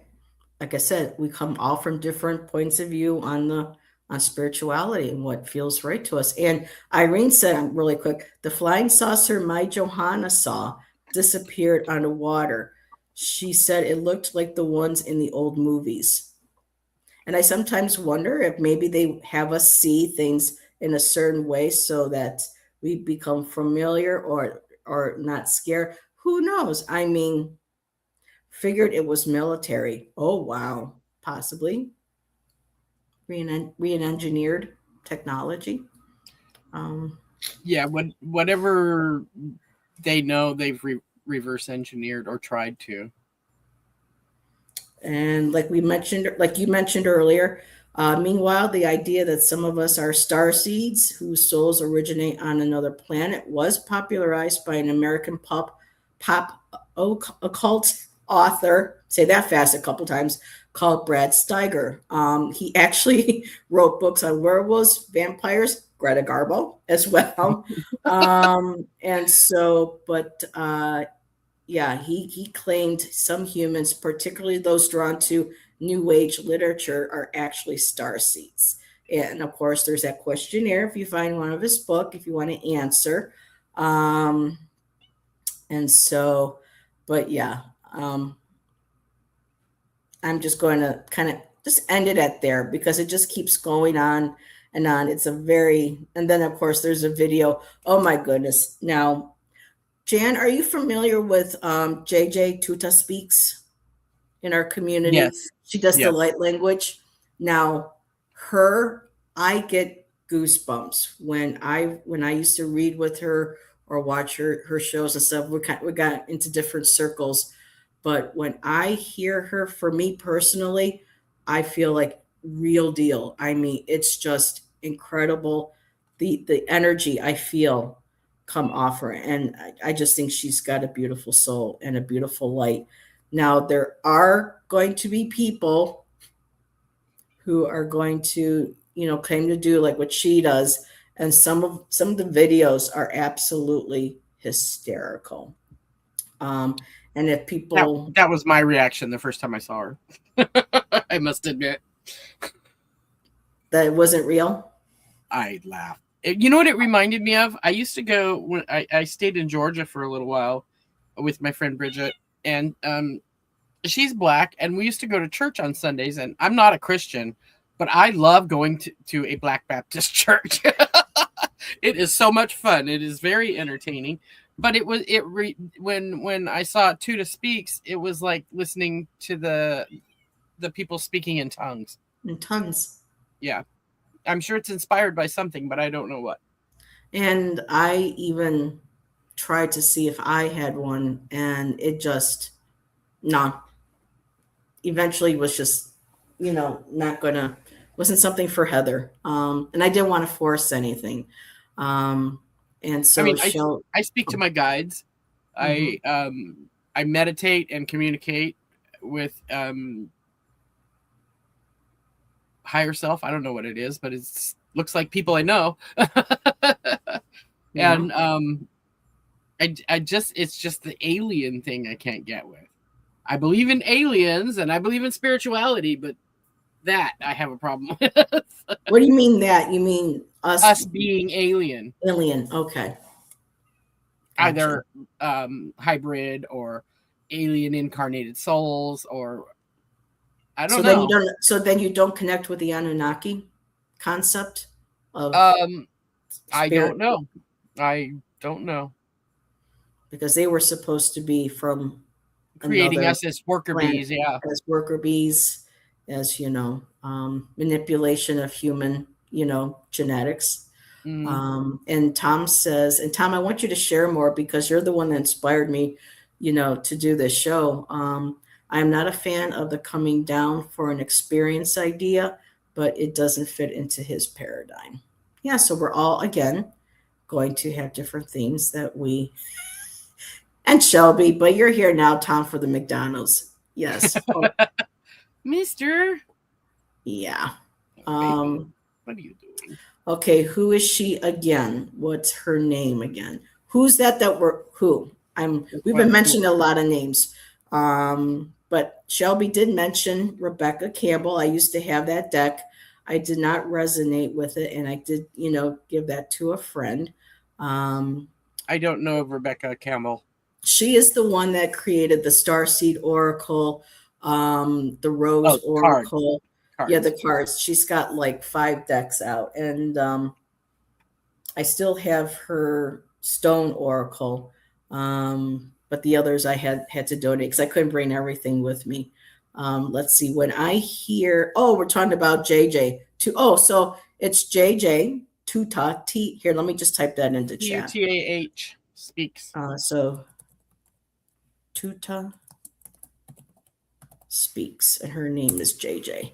Like I said, we come all from different points of view on spirituality and what feels right to us. And Irene said, really quick, the flying saucer my Johanna saw disappeared underwater. She said it looked like the ones in the old movies. And I sometimes wonder if maybe they have us see things in a certain way so that we become familiar or not scared. Who knows? I mean, figured it was military. Oh wow, possibly re-engineered technology. Um, Yeah, whatever they know, they've reverse engineered or tried to. and like you mentioned earlier, meanwhile, the idea that some of us are star seeds whose souls originate on another planet was popularized by an American pop occult author. Say that fast a couple times. Called Brad Steiger. He actually wrote books on werewolves, vampires, Greta Garbo as well. And so, but yeah, he claimed some humans, particularly those drawn to New Age literature, are actually star seeds. And of course, there's that questionnaire if you find one of his book, if you want to answer. Um, and so, but yeah, I'm just going to kind of just end it at there because it just keeps going on and on. It's a very, and then of course there's a video. Oh my goodness. Now, Jan, are you familiar with JJ Tuta Speaks in our community? Yes. She does the Yes. light language. Now, I get goosebumps when I used to read with her or watch her shows and stuff. We got into different circles, but when I hear her, for me personally, I feel like real deal. I mean, it's just incredible the energy I feel come off her. And I just think she's got a beautiful soul and a beautiful light. Now, there are going to be people who are going to, claim to do like what she does. And some of the videos are absolutely hysterical. And if people That was my reaction the first time I saw her. I must admit, that it wasn't real, I laughed. You know what it reminded me of? I used to go when I stayed in Georgia for a little while with my friend Bridget, and she's black, and we used to go to church on Sundays. And I'm not a Christian, but I love going to a Black Baptist church. It is so much fun. It is very entertaining. But when I saw Tuta Speaks, it was like listening to the people speaking in tongues. in tons. Yeah, I'm sure it's inspired by something, but I don't know what. And I even tried to see if I had one, and it just, no, eventually was just, not gonna, wasn't something for Heather. And I didn't want to force anything. And I so mean, she'll, I speak to my guides. Mhm. I meditate and communicate with higher self. I don't know what it is, but it's looks like people I know. Yeah. And I just it's just the alien thing I can't get with. I believe in aliens and I believe in spirituality, but that I have a problem with. What do you mean that? You mean Us being alien, alien? Okay. Gotcha. either hybrid or alien incarnated souls, or I don't know. So then you don't connect with the Anunnaki concept of I spirit, don't know. I don't know. because they were supposed to be from Creating another us as worker planet bees, yeah. as worker bees, as manipulation of human, genetics. Mm. And Tom says, and Tom, I want you to share more because you're the one that inspired me, to do this show. I am not a fan of the coming down for an experience idea, but it doesn't fit into his paradigm. Yeah, so we're all, again, going to have different things that we, and Shelby, but you're here now, Tom, for the McDonald's. Yes. Oh, Mister. yeah. Maybe. What are you doing? Okay, who is she again? What's her name again? Who's that we're who? We've been What? mentioning a lot of names. But Shelby did mention Rebecca Campbell. I used to have that deck. I did not resonate with it, and I did, give that to a friend. Um, I don't know of Rebecca Campbell. she is the one that created the Starseed Oracle, the Rose Oh, cards. Oracle. Yeah, Cards. the cards. She's got like 5 decks out, and I still have her Stone Oracle, but the others I had to donate because I couldn't bring everything with me. Let's see. When I hear, we're talking about JJ. So it's JJ Tuta T. Here, let me just type that into chat. Utah speaks. So Tuta speaks, and her name is JJ.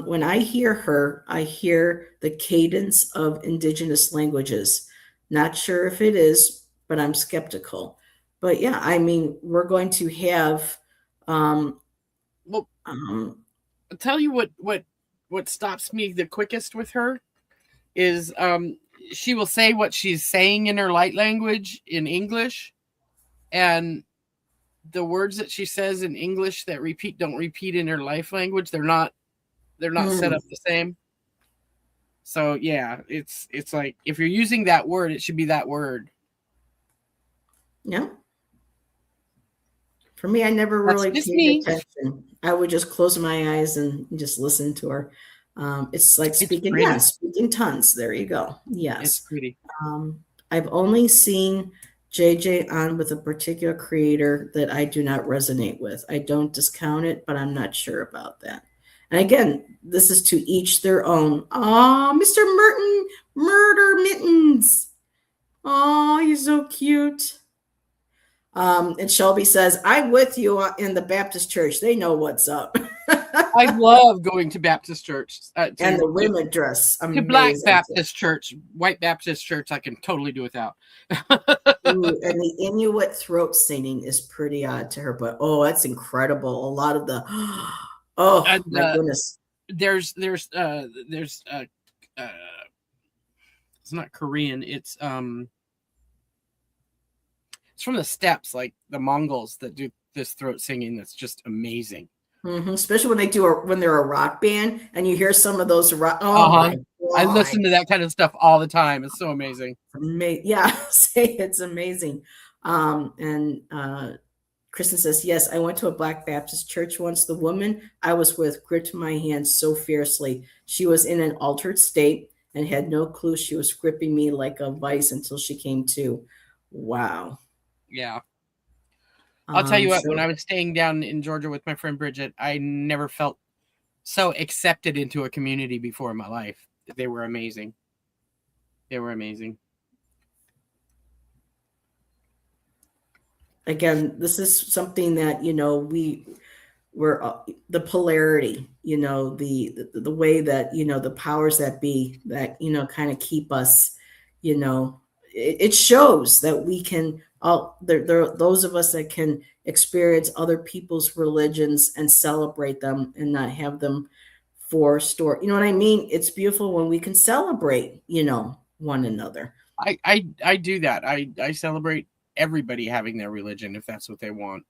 When I hear her, I hear the cadence of indigenous languages. Not sure if it is, but I'm skeptical. But yeah, I mean, we're going to have. Well, I'll tell you what stops me the quickest with her is she will say what she's saying in her light language in English, and the words that she says in English that don't repeat in her life language. They're not set up the same. So yeah, it's like if you're using that word, it should be that word. Yeah. For me, I never really paid attention. I would just close my eyes and just listen to her. It's like speaking tons. There you go. Yes. It's pretty. I've only seen JJ on with a particular creator that I do not resonate with. I don't discount it, but I'm not sure about that. And again, this is to each their own. Oh, Mr. Murder Mittens. Oh, he's so cute. And Shelby says, I'm with you in the Baptist church. They know what's up. I love going to Baptist church. And the women dress. To Black Baptist church, white Baptist church, I can totally do without. Ooh, and the Inuit throat singing is pretty odd to her, but that's incredible. A lot of the my goodness. There's it's not Korean. It's from the steppes, like the Mongols that do this throat singing. That's just amazing. Mm-hmm. Especially when they're a rock band and you hear some of those rock. I listen to that kind of stuff all the time. It's so amazing. Yeah, it's amazing. And Kristen says, yes, I went to a Black Baptist church once. The woman I was with gripped my hand so fiercely. She was in an altered state and had no clue she was gripping me like a vice until she came to. Wow. Yeah. I'll tell you what, when I was staying down in Georgia with my friend Bridget, I never felt so accepted into a community before in my life. They were amazing. They were amazing. Again, this is something that, we're the polarity, the way that, the powers that be that, kind of keep us, it shows that we can there are those of us that can experience other people's religions and celebrate them and not have them forced, or you know what I mean. It's beautiful when we can celebrate one another. I do that. I celebrate everybody having their religion if that's what they want.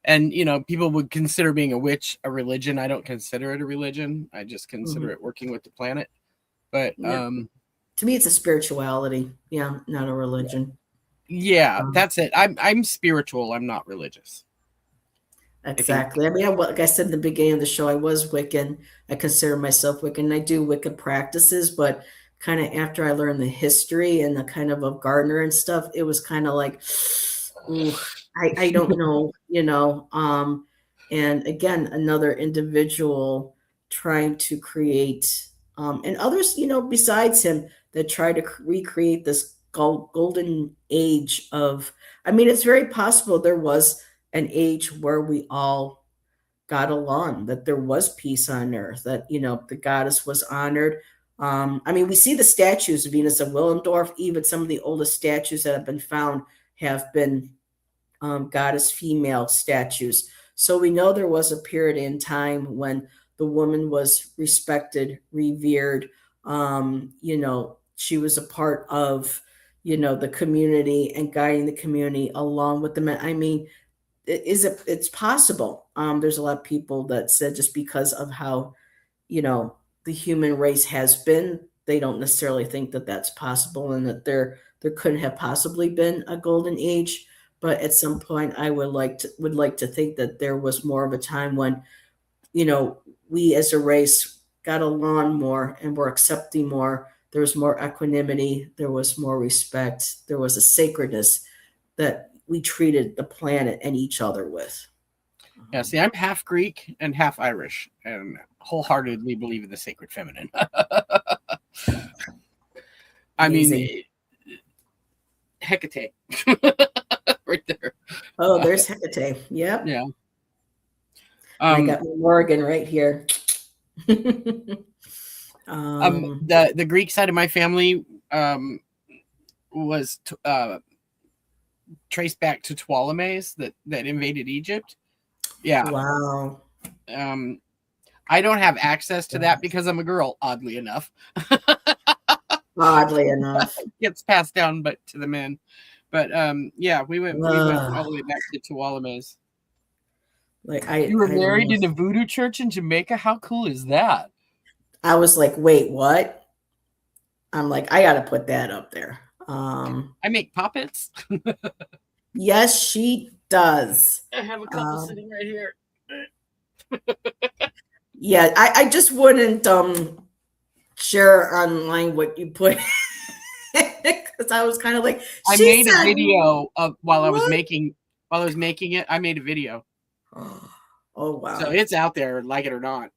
And people would consider being a witch a religion. I don't consider it a religion. I just consider it working with the planet. But to me, it's a spirituality. Yeah, not a religion. Yeah, that's it. I'm spiritual. I'm not religious. Exactly. I mean, like I said in the beginning of the show, I was Wiccan. I consider myself Wiccan. I do Wiccan practices, but kind of after I learned the history and the kind of Gardner and stuff, it was kind of like, ooh, I don't know, and again, another individual trying to create, and others, besides him that try to recreate this golden age of, I mean, it's very possible there was an age where we all got along, that there was peace on earth, that, the goddess was honored. I mean, we see the statues of Venus of Willendorf, even some of the oldest statues that have been found have been goddess female statues. So we know there was a period in time when the the woman was respected, revered. She was a part of, the community and guiding the community along with the men. I mean, it's possible. There's a lot of people that said just because of how, you know, the human race has been, they don't necessarily think that that's possible and that there couldn't have possibly been a golden age. But at some point, I would like to think that there was more of a time when, we as a race got along more and were accepting more. There was more equanimity. There was more respect. There was a sacredness that we treated the planet and each other with. Yeah, see, I'm half Greek and half Irish, and wholeheartedly believe in the sacred feminine. I mean, Hecate, right there. Oh, there's Hecate. Yep. Yeah. I got my Morgan right here. The Greek side of my family was traced back to Ptolemies that invaded Egypt. Yeah. Wow. I don't have access to that because I'm a girl, oddly enough. Oddly enough. It gets passed down but to the men. But yeah, we went all the way back to Ptolemies. You were married in a voodoo church in Jamaica? How cool is that? I was like, wait, what? I'm like, I got to put that up there. I make puppets. Yes, she does. I have a couple sitting right here. Yeah, I just wouldn't share online what you put because I was kind of like, I made a video of while I was making it. I made a video. Oh wow! So it's out there, like it or not.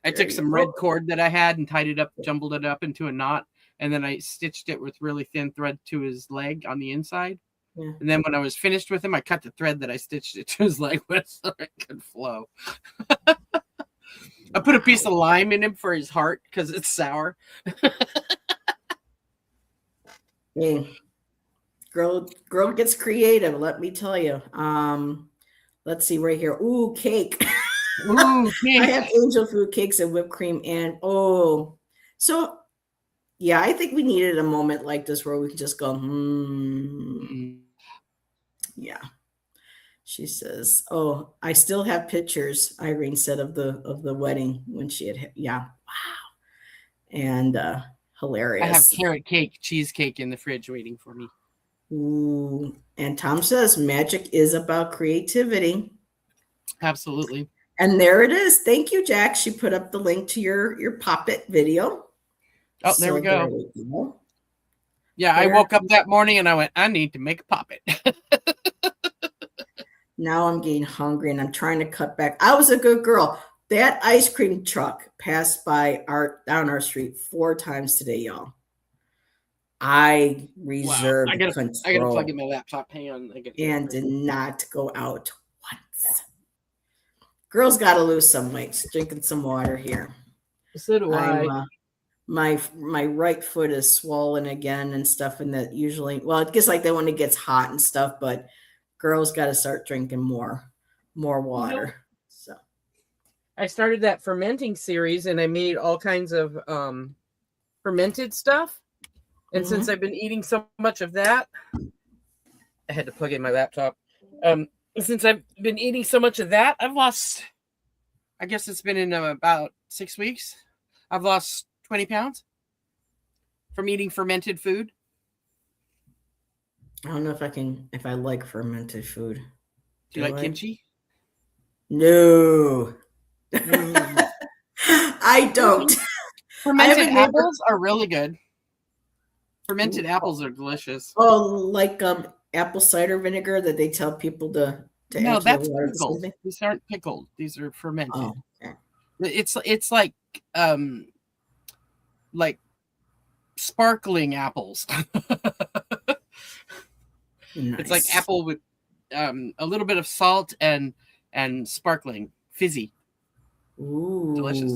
I took some red cord that I had and tied it up, jumbled it up into a knot, and then I stitched it with really thin thread to his leg on the inside. Yeah. And then when I was finished with him, I cut the thread that I stitched it to his leg with so it could flow. I put a piece of lime in him for his heart because it's sour. Hey, girl gets creative. Let me tell you. Let's see right here. Ooh, cake. Ooh, cake. I have angel food cakes and whipped cream, and so yeah, I think we needed a moment like this where we can just go, Yeah. She says, "Oh, I still have pictures." Irene said of the wedding when she had, yeah, wow, and hilarious. I have carrot cake, cheesecake in the fridge waiting for me. Ooh, and Tom says magic is about creativity. Absolutely. And there it is. Thank you, Jack. She put up the link to your puppet video. Oh, there we go. Yeah, I woke up that morning and I went, I need to make a puppet. Now I'm getting hungry and I'm trying to cut back. I was a good girl. That ice cream truck passed by down our street 4 times today, y'all. I reserved control. I gotta plug in my laptop. Hang on. And did not go out once. Girls got to lose some weight. Drinking some water here. So do I. My right foot is swollen again and stuff, and that usually, well, it gets like that when it gets hot and stuff, but girls got to start drinking more water. Nope. So I started that fermenting series and I made all kinds of fermented stuff. And since I've been eating so much of that, I had to plug in my laptop. Since I've been eating so much of that, I've lost, I guess it's been in about 6 weeks. I've lost 20 pounds from eating fermented food. I don't know if I like fermented food. Do you like kimchi? No. I don't. Fermented apples are really good. Fermented apples are delicious. Oh, like apple cider vinegar that they tell people to no, that's pickled. These aren't pickled. These are fermented. Oh, okay. It's like sparkling apples. Nice. It's like apple with a little bit of salt and sparkling, fizzy. Ooh, delicious.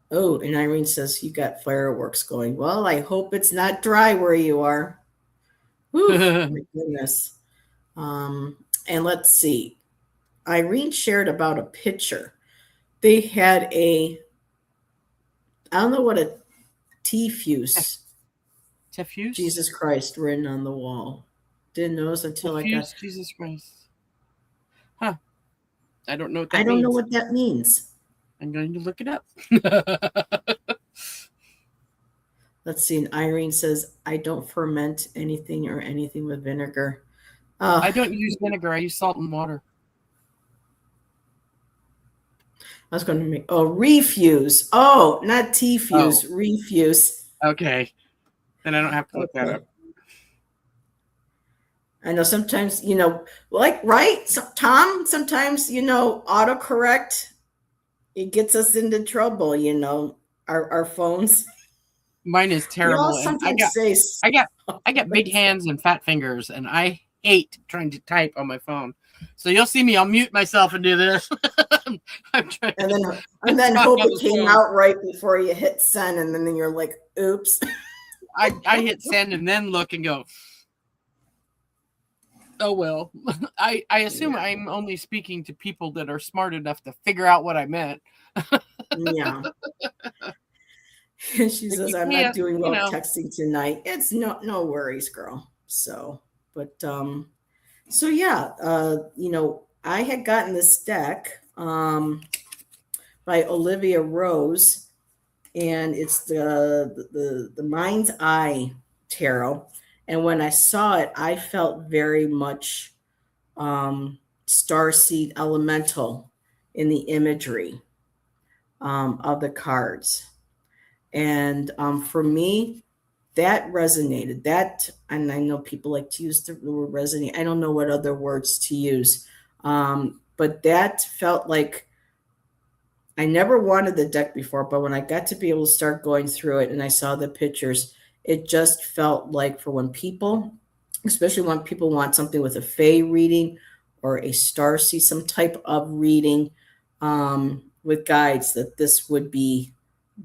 Oh, and Irene says you got fireworks going. Well, I hope it's not dry where you are. Whew, my goodness. And let's see. Irene shared about a picture. they had I don't know what a T-fuse, Tefuse? Jesus Christ, written on the wall. Didn't notice until I got. Tefuse, Jesus Christ. Huh. I don't know what I that don't know means. what that means. I'm going to look it up. Let's see. And Irene says, I don't ferment anything or anything with vinegar. I don't use vinegar. I use salt and water. I was going to make, refuse. Oh, not T-fuse, refuse. Okay. Then I don't have to look that up. I know sometimes, right? So, Tom, sometimes, autocorrect, it gets us into trouble, our phones. Mine is terrible. And I got big hands and fat fingers, and I hate trying to type on my phone. So you'll see me. I'll mute myself and do this. I'm trying and then hope it came out right before you hit send, and then you're like, oops. I hit send and then look and go, oh well. I assume I'm only speaking to people that are smart enough to figure out what I meant. Yeah. And she says, I'm not doing well texting tonight. It's no worries, girl. So, but so yeah, I had gotten this deck by Olivia Rose, and it's the Mind's Eye Tarot. And when I saw it, I felt very much starseed elemental in the imagery of the cards. And for me, that resonated. And I know people like to use the word resonate. I don't know what other words to use. But that felt like I never wanted the deck before, but when I got to be able to start going through it and I saw the pictures, it just felt like for when people, especially when people want something with a Fae reading or a Starseed, some type of reading with guides, that this would be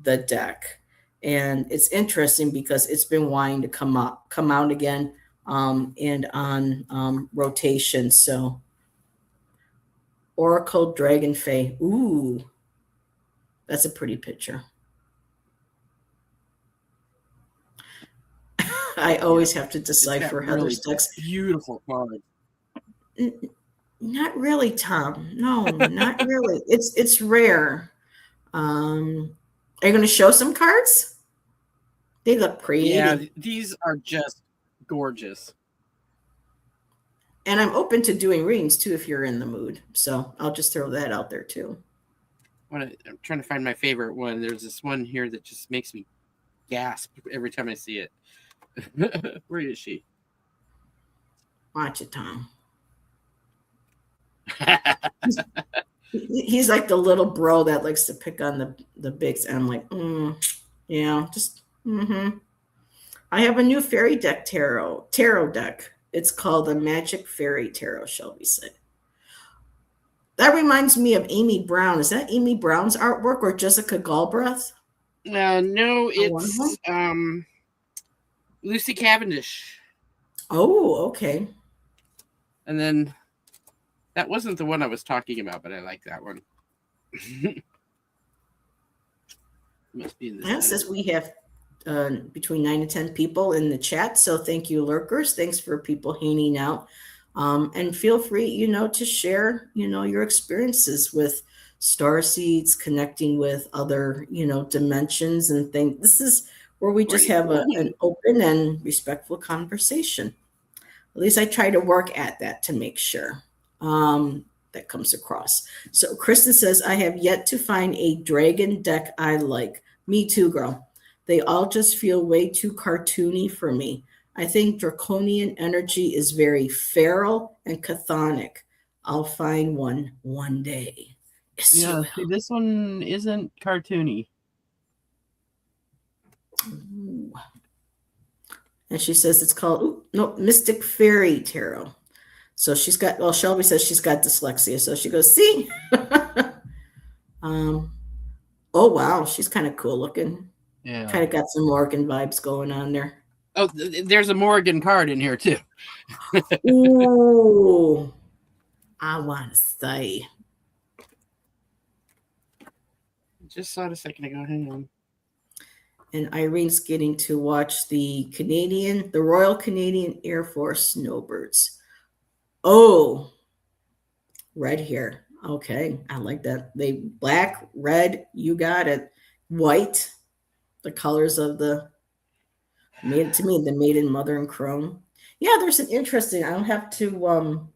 the deck. And it's interesting because it's been wanting to come out again and on rotation. So Oracle Dragon Fae. Ooh, that's a pretty picture. I always have to decipher Heather's decks. Beautiful card. Not really, Tom. No, not really. It's rare. Are you going to show some cards? They look pretty. Yeah, these are just gorgeous. And I'm open to doing readings too if you're in the mood. So I'll just throw that out there too. I'm trying to find my favorite one. There's this one here that just makes me gasp every time I see it. Where is she? Watch it, Tom. He's like the little bro that likes to pick on the bigs. And I'm like, yeah, just I have a new fairy deck tarot deck. It's called the Magic Fairy Tarot, Shelby said. That reminds me of Amy Brown. Is that Amy Brown's artwork or Jessica Galbraith? No, it's Lucy Cavendish. Oh, okay. And then that wasn't the one I was talking about, but I like that one. Must be in this. It says we have between 9 and 10 people in the chat. So thank you, lurkers. Thanks for people hanging out. And feel free, to share, your experiences with starseeds, connecting with other, dimensions and things. This is where we just have an open and respectful conversation. At least I try to work at that to make sure that comes across. So Kristen says, I have yet to find a dragon deck I like. Me too, girl. They all just feel way too cartoony for me. I think draconian energy is very feral and chthonic. I'll find one day. Yeah, this one isn't cartoony. Ooh. And she says it's called Mystic Fairy Tarot. So Shelby says she's got dyslexia. So she goes, see? Oh, wow. She's kind of cool looking. Yeah. Kind of got some Morgan vibes going on there. Oh, there's a Morgan card in here too. Ooh, I want to say. just saw it a second ago. Hang on. And Irene's getting to watch the Royal Canadian Air Force snowbirds. Oh, red hair. Okay, I like that. They black, red, you got it. White, the colors of the the maiden, mother, and crone. Yeah, there's an interesting. I don't have to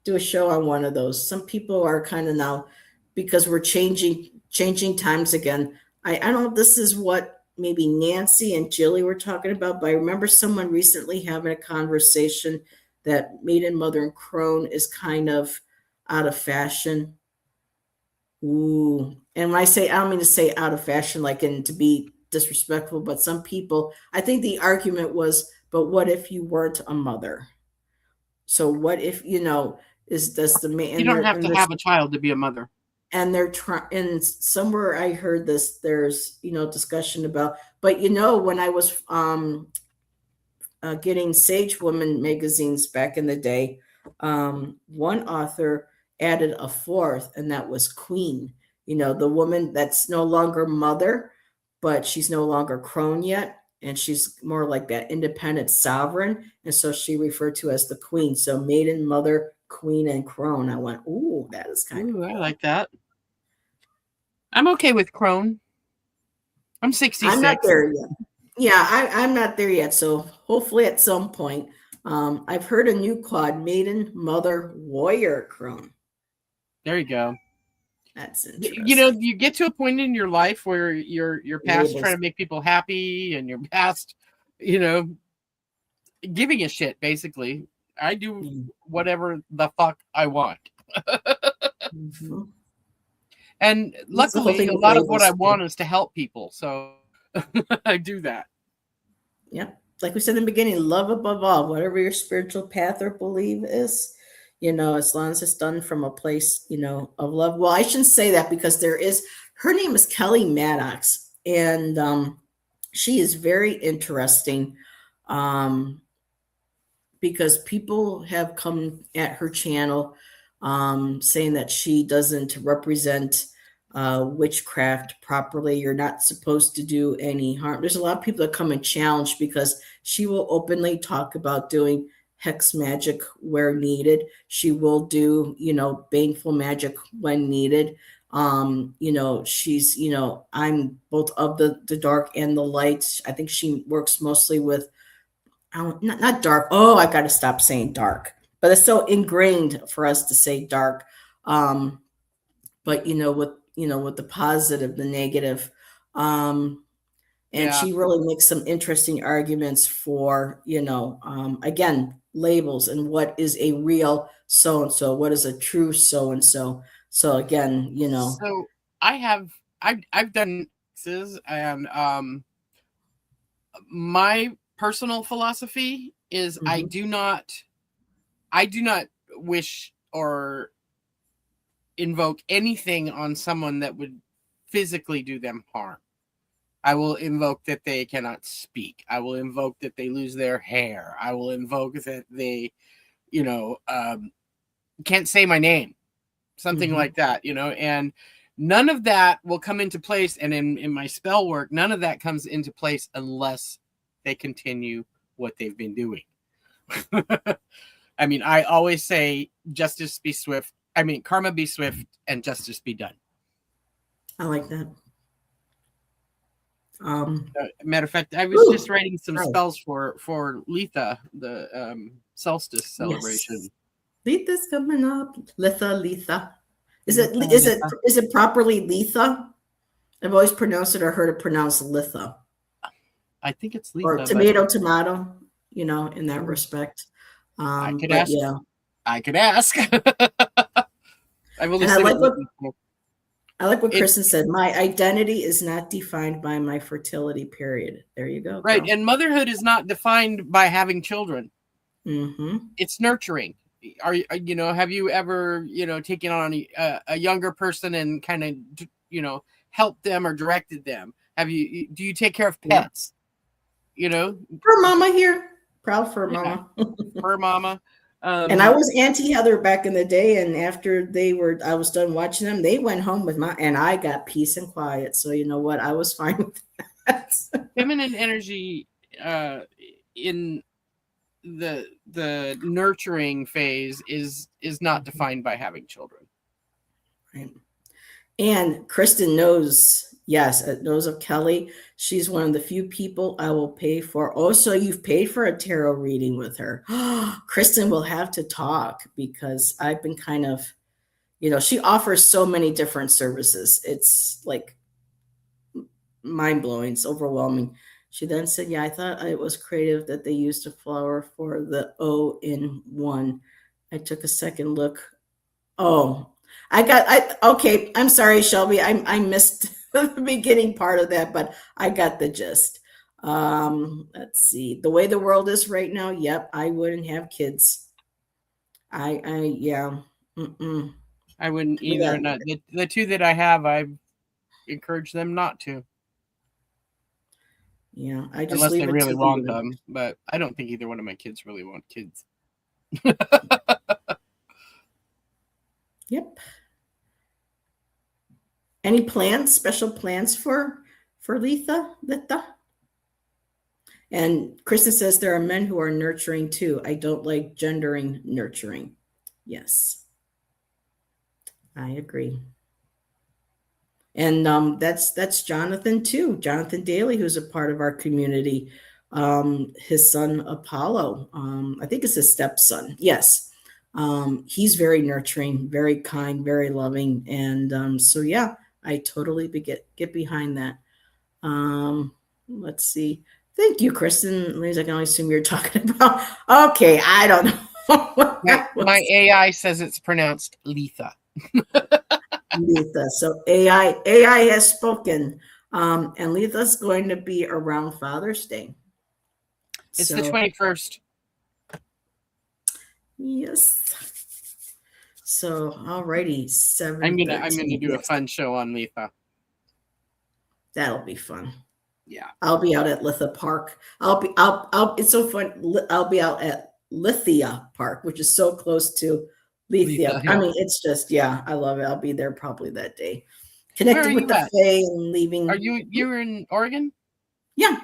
do a show on one of those. Some people are kind of now, because we're changing times again. I don't know if this is what maybe Nancy and Jilly were talking about, but I remember someone recently having a conversation that maiden, mother, and crone is kind of out of fashion. Ooh. And when I say, I don't mean to say out of fashion, like in to be disrespectful, but some people, I think the argument was, but what if you weren't a mother? So what if, is this the man? You don't have to have a child to be a mother. And they're trying, and somewhere I heard this, there's, discussion about, but when I was getting Sage Woman magazines back in the day, one author added a fourth, and that was Queen. The woman that's no longer mother, but she's no longer crone yet, and she's more like that independent sovereign, and so she referred to as the Queen. So maiden, mother, queen, and crone. I went, ooh, that is kind of cool. I like that. I'm okay with crone. I'm 66. I'm not there yet. Yeah, I'm not there yet. So hopefully at some point. I've heard a new quad, maiden, mother, warrior, crone. There you go. That's interesting. You get to a point in your life where your past trying to make people happy, and your past, giving a shit, basically. I do whatever the fuck I want. Mm-hmm. And luckily, a lot of what I want is to help people. So I do that. Yeah. Like we said in the beginning, love above all, whatever your spiritual path or belief is, as long as it's done from a place, of love. Well, I shouldn't say that, because her name is Kelly Maddox, and she is very interesting, because people have come at her channel saying that she doesn't represent witchcraft properly. You're not supposed to do any harm. There's a lot of people that come and challenge, because she will openly talk about doing hex magic where needed. She will do, baneful magic when needed. She's, I'm both of the dark and the light. I think she works mostly with, not dark. Oh, I got to stop saying dark. But it's so ingrained for us to say dark. But with the positive, the negative. And she really makes some interesting arguments for, again, labels and what is a real so-and-so, what is a true so-and-so. So again, So I've done mixes, and my personal philosophy is I do not wish or invoke anything on someone that would physically do them harm. I will invoke that they cannot speak. I will invoke that they lose their hair. I will invoke that they, can't say my name. Something like that, and none of that will come into place. And in my spell work, none of that comes into place unless they continue what they've been doing. I mean, I always say justice be swift. I mean, karma be swift and justice be done. I like that. Matter of fact, I was just writing some spells for Letha, the solstice celebration. Yes. Letha's coming up. Letha. Is it properly Letha? I've always pronounced it or heard it pronounced Litha. I think it's Letha. Or tomato, in that respect. I could ask. Yeah. I could ask. I've only I like what Kristen said. My identity is not defined by my fertility period. There you go. Right. And motherhood is not defined by having children. It's nurturing. Have you ever, taken on a younger person and kind of, helped them or directed them? Do you take care of pets? Fur mama here. Proud fur mama. Fur mama. And I was Auntie Heather back in the day, and after I was done watching them, they went home and I got peace and quiet. So you know what? I was fine with that. Feminine energy in the nurturing phase is not defined by having children. Right. And Kristen knows of Kelly. She's one of the few people I will pay for. Oh, so you've paid for a tarot reading with her. Kristen will have to talk because I've been kind of, she offers so many different services. It's like mind-blowing. It's overwhelming. She then said, yeah, I thought it was creative that they used a flower for the O in one. I took a second look. Oh, okay. I'm sorry, Shelby. I missed the beginning part of that, but I got the gist. Let's see. The way the world is right now, yep, I wouldn't have kids. Yeah. Mm-mm. I wouldn't either. Not the two that I have, I encourage them not to. Yeah, I just unless leave they it really to want them. But I don't think either one of my kids really want kids. Yep. Any plans? Special plans for Letha? And Kristen says there are men who are nurturing too. I don't like gendering nurturing. Yes, I agree. And that's Jonathan too. Jonathan Daly, who's a part of our community. His son Apollo, I think it's his stepson. Yes, he's very nurturing, very kind, very loving, and so yeah, I totally get behind that. Let's see. Thank you, Kristen. Ladies, I can only assume you're talking about. Okay, I don't know. My AI says it's pronounced Letha. Letha. So AI has spoken, and Letha's going to be around Father's Day. It's the 21st. Yes. So, alrighty, 7. I'm gonna do a fun show on Letha. That'll be fun. Yeah, I'll be out at Litha Park. It's so fun. I'll be out at Lithia Park, which is so close to Lethia. I mean, it's just, yeah, I love it. I'll be there probably that day. Connecting with the Fae and leaving. Are you're in Oregon? Yeah.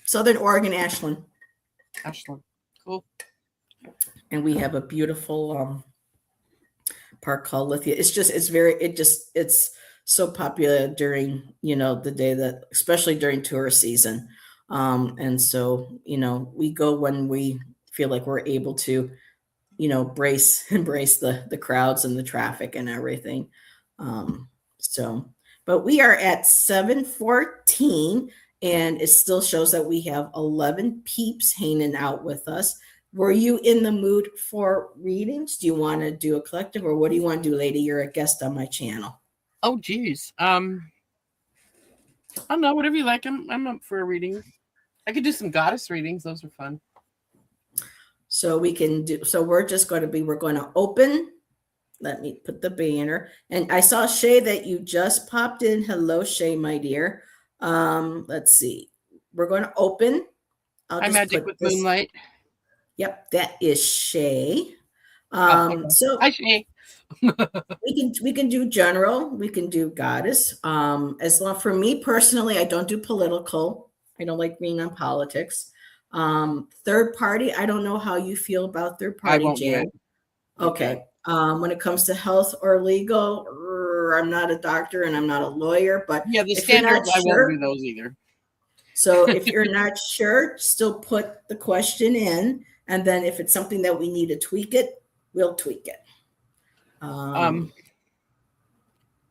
Southern Oregon, Ashland. Cool. And we have a beautiful park called Lithia. It's so popular during, the day that, especially during tourist season. And so, we go when we feel like we're able to, embrace the crowds and the traffic and everything. But we are at 7:14 and it still shows that we have 11 peeps hanging out with us. Were you in the mood for readings? Do you want to do a collective or what do you want to do, lady? You're a guest on my channel. Oh, geez. I don't know. Whatever you like. I'm up for a reading. I could do some goddess readings. Those are fun. So we're going to open. Let me put the banner. And I saw, Shay, that you just popped in. Hello, Shay, my dear. Let's see. We're going to open. Hi, Magic with Moonlight. Yep, that is Shay. So hi, Shay. we can do general, we can do goddess. As long for me personally, I don't do political. I don't like being on politics. Third party, I don't know how you feel about third party, Jan. Okay. When it comes to health or legal, I'm not a doctor and I'm not a lawyer, but yeah, the standards I won't do those either. So if you're not sure, still put the question in, and then if it's something that we need to tweak it, we'll tweak it. I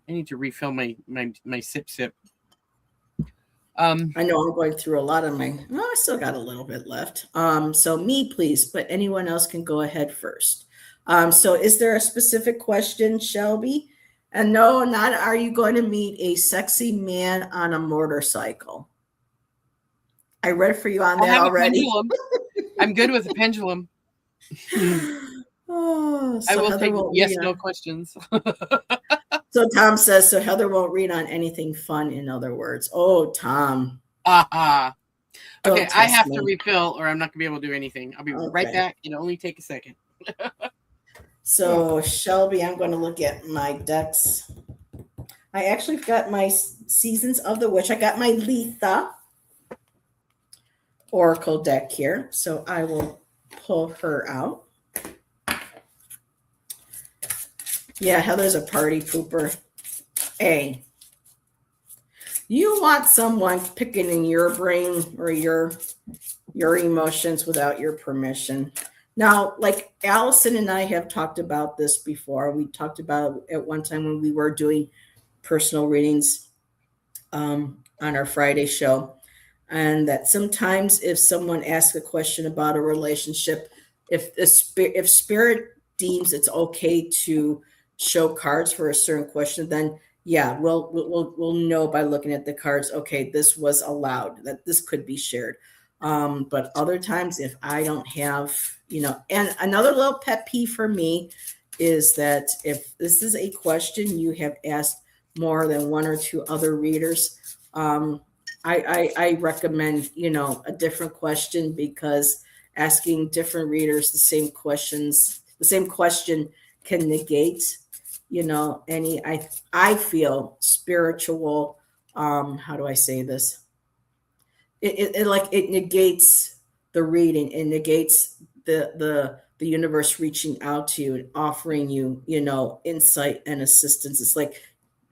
need to refill my sip. I know I'm going through a lot of I still got a little bit left. So me, please, but anyone else can go ahead first. So is there a specific question, Shelby? And no, not are you going to meet a sexy man on a motorcycle? I read for you on that already. I'm good with a pendulum. So I will take yes/no questions. So Tom says, so Heather won't read on anything fun, in other words. Oh, Tom. Okay, I have to refill or I'm not going to be able to do anything. I'll be right back. It'll only take a second. So Shelby, I'm going to look at my decks. I actually got my Seasons of the Witch. I got my Letha Oracle deck here. So I will pull her out. Yeah, Heather's a party pooper. A. You want someone picking in your brain or your emotions without your permission. Now, like Allison and I have talked about this before. We talked about it at one time when we were doing personal readings on our Friday show. And that sometimes if someone asks a question about a relationship, if spirit deems it's okay to show cards for a certain question, then yeah, we'll know by looking at the cards. Okay, this was allowed. That this could be shared. But other times, if I don't have, and another little pet peeve for me is that if this is a question you have asked more than one or two other readers, I recommend, a different question, because asking different readers the same question can negate, any, I feel spiritual, how do I say this? It negates the reading. It negates the universe reaching out to you and offering you, insight and assistance. It's like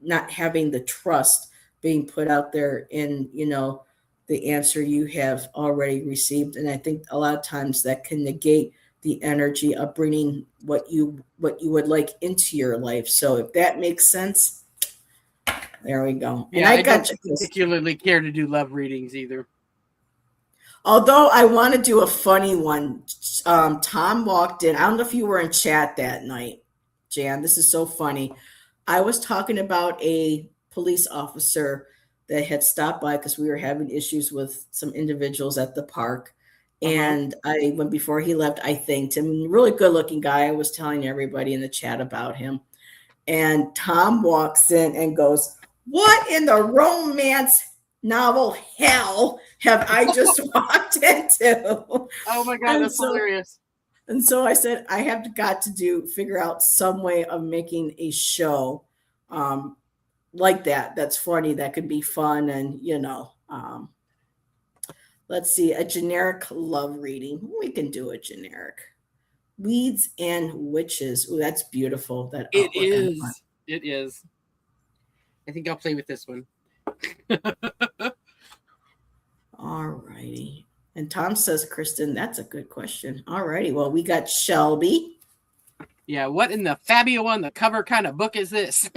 not having the trust being put out there in, the answer you have already received. And I think a lot of times that can negate the energy of bringing what you would like into your life. So if that makes sense, there we go. And Yeah, I got don't particularly care to do love readings either. Although I want to do a funny one. Tom walked in. I don't know if you were in chat that night, Jan. This is so funny. I was talking about a police officer that had stopped by because we were having issues with some individuals at the park. And when before he left, I thanked him. Really good looking guy. I was telling everybody in the chat about him. And Tom walks in and goes, "What in the romance novel hell have I just walked into?" Oh my God, that's hilarious. And so I said, I have got to figure out some way of making a show like that. That's funny. That could be fun. And, let's see, a generic love reading. We can do a generic. Weeds and Witches. Ooh, that's beautiful. That it is. It is. I think I'll play with this one. All righty. And Tom says, Kristen, that's a good question. All righty. Well, we got Shelby. Yeah, what in the Fabio on the cover kind of book is this?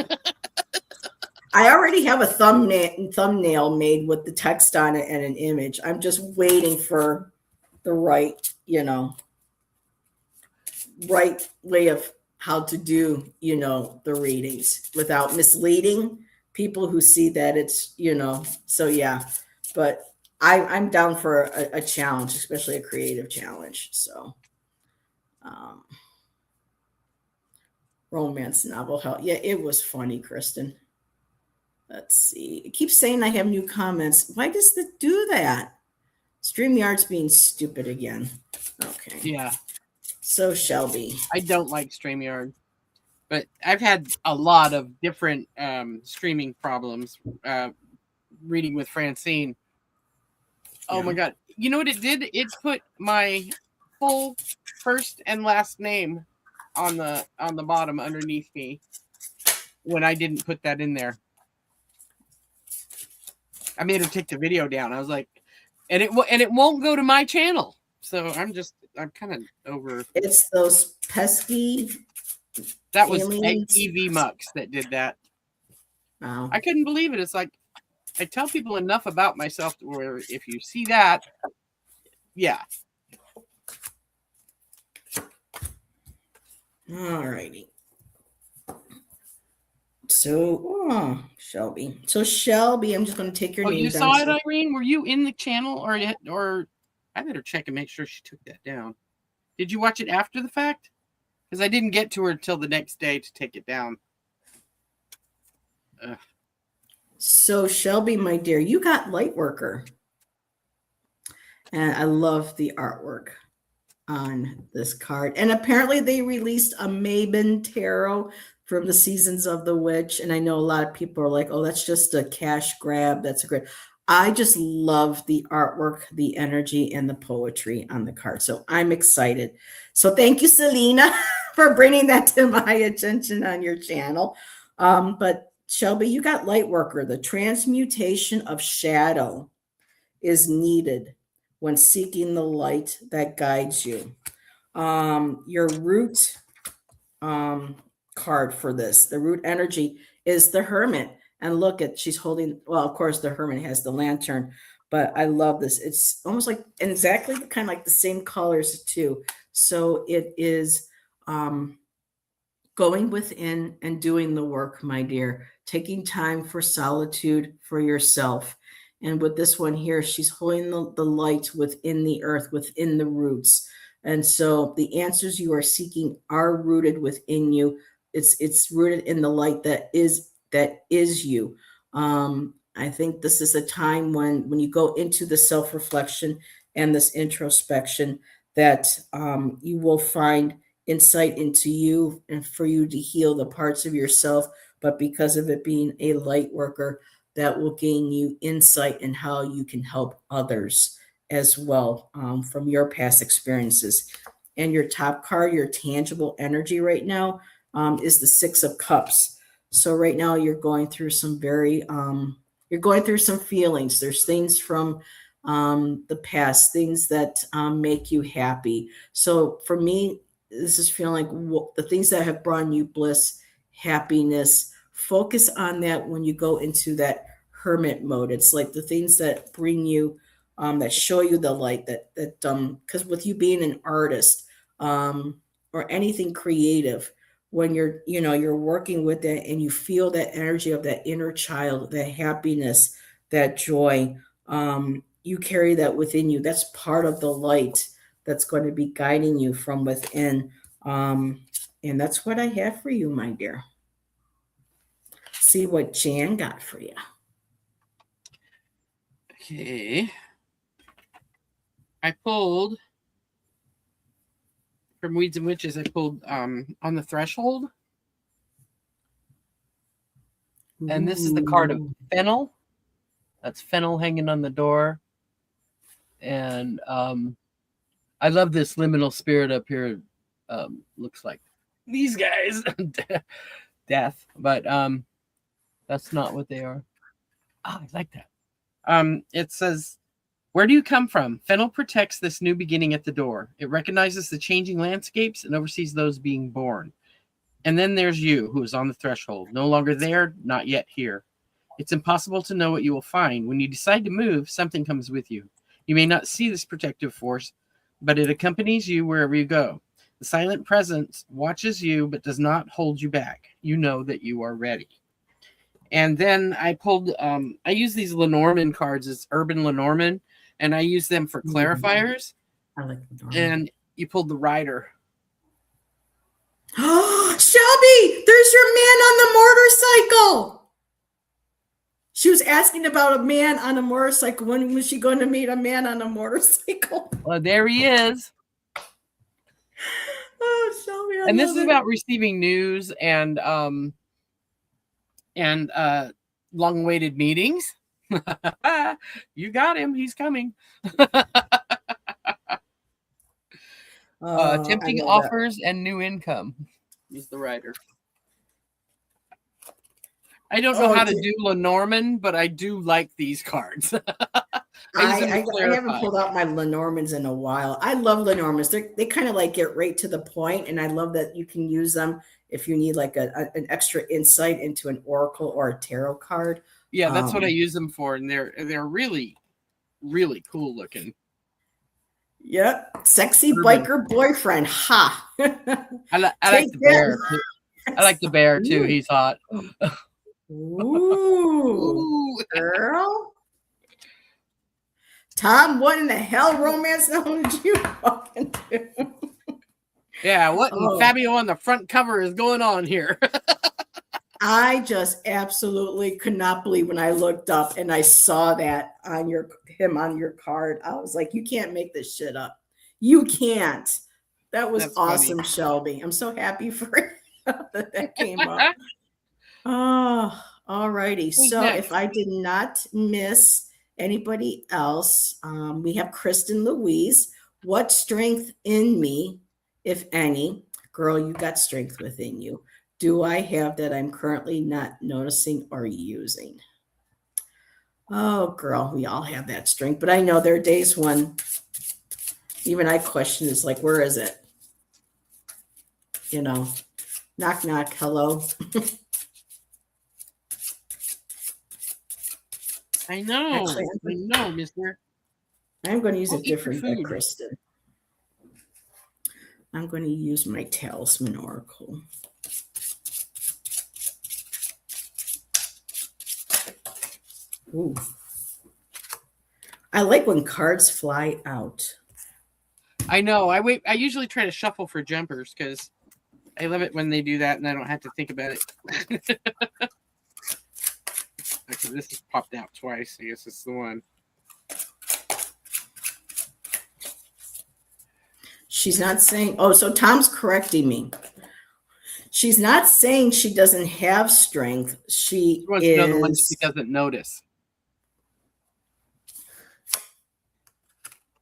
I already have a thumbnail made with the text on it and an image. I'm just waiting for the right, right way of how to do, the readings without misleading people who see that it's, so yeah. But I'm down for a challenge, especially a creative challenge. So, romance novel hell. Yeah, it was funny, Kristen. Let's see. It keeps saying I have new comments. Why does it do that? StreamYard's being stupid again. Okay. Yeah. So Shelby. I don't like StreamYard, but I've had a lot of different streaming problems reading with Francine. Oh my God. You know what it did? It put my full first and last name on the bottom underneath me when I didn't put that in there. I made her take the video down. I was like, and it won't go to my channel. So I'm kind of over. It's those pesky. That was EV Mux that did that. Wow. I couldn't believe it. It's like, I tell people enough about myself where if you see that, yeah. All righty. So, Shelby. So Shelby, I'm just going to take your name down. You saw it, Irene? Were you in the channel or I better check and make sure she took that down. Did you watch it after the fact? Because I didn't get to her until the next day to take it down. So Shelby, my dear, you got Lightworker. And I love the artwork. on this card. And apparently they released a Mayhem tarot from the Seasons of the Witch. And I know a lot of people are like, oh, that's just a cash grab. That's a great. I just love the artwork, the energy, and the poetry on the card. So I'm excited. So thank you, Selena, for bringing that to my attention on your channel. But Shelby, you got Lightworker. The transmutation of shadow is needed when seeking the light that guides you. Your root card for this, the root energy, is the Hermit. And look at, she's holding, well, of course, the Hermit has the lantern, but I love this. It's almost like, and exactly kind of like the same colors too. So it is going within and doing the work, my dear, taking time for solitude for yourself. And with this one here, she's holding the light within the earth, within the roots. And so the answers you are seeking are rooted within you. It's rooted in the light that is you. I think this is a time when you go into the self-reflection and this introspection that you will find insight into you and for you to heal the parts of yourself. But because of it being a light worker, that will gain you insight in how you can help others as well, from your past experiences. And your top card, your tangible energy right now, is the Six of Cups. So right now you're going through some you're going through some feelings. There's things from the past, things that make you happy. So for me, this is feeling like the things that have brought you bliss, happiness. Focus on that when you go into that hermit mode. It's like the things that bring you, that show you the light, that because with you being an artist, or anything creative, when you're working with it and you feel that energy of that inner child, that happiness, that joy, you carry that within you. That's part of the light that's going to be guiding you from within. And that's what I have for you, my dear. See what Jan got for you. Okay. I pulled from Weeds and Witches, I pulled On the Threshold. And this is the card of fennel. That's fennel hanging on the door. And I love this liminal spirit up here. Looks like these guys. Death. But that's not what they are. Oh, I like that. It says, where do you come from? Fennel protects this new beginning at the door. It recognizes the changing landscapes and oversees those being born. And then there's you, who is on the threshold. No longer there, not yet here. It's impossible to know what you will find. When you decide to move, something comes with you. You may not see this protective force, but it accompanies you wherever you go. The silent presence watches you, but does not hold you back. You know that you are ready. And then I pulled, I use these Lenormand cards. It's Urban Lenormand, and I use them for clarifiers. I like Lenormand. And you pulled the Rider. Oh, Shelby, there's your man on the motorcycle. She was asking about a man on a motorcycle. When was she going to meet a man on a motorcycle? Well, there he is. Oh, Shelby, I and this love is it. about receiving news and long-awaited meetings. You got him. He's coming. Tempting offers and new income is the writer. I don't know how to do Lenormand, but I do like these cards. I haven't pulled out my Lenormands in a while. I love Lenormands. They kind of like get right to the point, and I love that you can use them if you need like an extra insight into an oracle or a tarot card. Yeah, that's what I use them for, and they're really, really cool looking. Yep, sexy biker boyfriend. Ha! I like the bear. I like the bear too. He's hot. Ooh, girl. Tom, what in the hell romance novel did you fucking do? Yeah, what in Fabio on the front cover is going on here? I just absolutely could not believe when I looked up and I saw that on him on your card. I was like, you can't make this shit up. You can't. That was That's funny. awesome, Shelby. I'm so happy for that came up. Oh, all righty. Who's So if next? I did not miss anybody else, we have Kristen Louise. What strength in me, if any, girl, you got strength within you, do I have that I'm currently not noticing or using? Oh, girl, we all have that strength, but I know there are days when even I question, it's like, where is it? You know, knock, knock, hello. I know. Actually, I know, mister. I'm going to use Oh, a eat your different food. Kristen. I'm going to use my Talisman Oracle. Ooh. I like when cards fly out. I know. I usually try to shuffle for jumpers because I love it when they do that and I don't have to think about it. Okay, this has popped out twice. I guess it's the one. She's not saying, oh, so Tom's correcting me. She's not saying she doesn't have strength. She wants to know the ones she doesn't notice.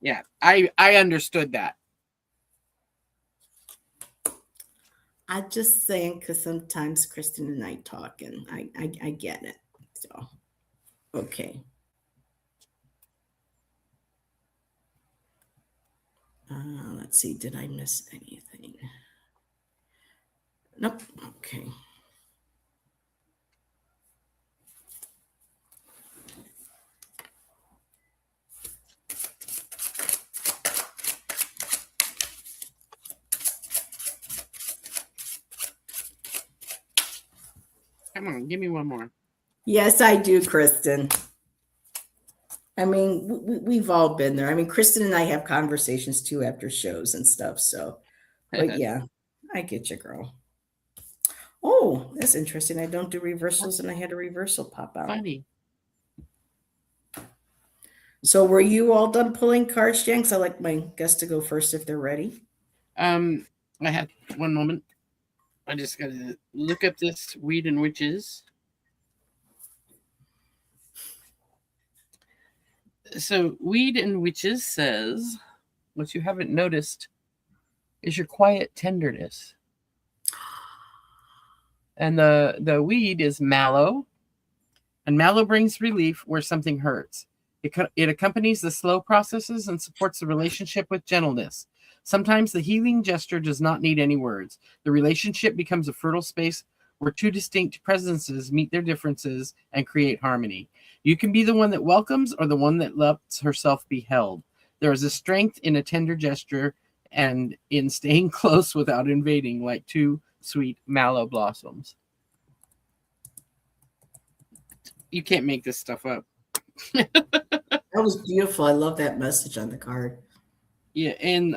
Yeah, I understood that. I'm just saying because sometimes Kristen and I talk, and I get it. So, okay. Let's see. Did I miss anything? Nope. Okay. Come on, give me one more. Yes, I do, Kristen. I mean, we've all been there. I mean, Kristen and I have conversations too after shows and stuff. So, but yeah, I get you, girl. Oh, that's interesting. I don't do reversals, and I had a reversal pop out. Funny. So, were you all done pulling cards, Jen? Because I like my guests to go first if they're ready. I had one moment. I just got to look up this Weed and Witches. So, Weed and Witches says, what you haven't noticed is your quiet tenderness. And the weed is mallow, and mallow brings relief where something hurts. It accompanies the slow processes and supports the relationship with gentleness. Sometimes the healing gesture does not need any words. The relationship becomes a fertile space where two distinct presences meet their differences and create harmony. You can be the one that welcomes or the one that lets herself be held. There is a strength in a tender gesture and in staying close without invading, like two sweet mallow blossoms. You can't make this stuff up. That was beautiful. I love that message on the card. Yeah, and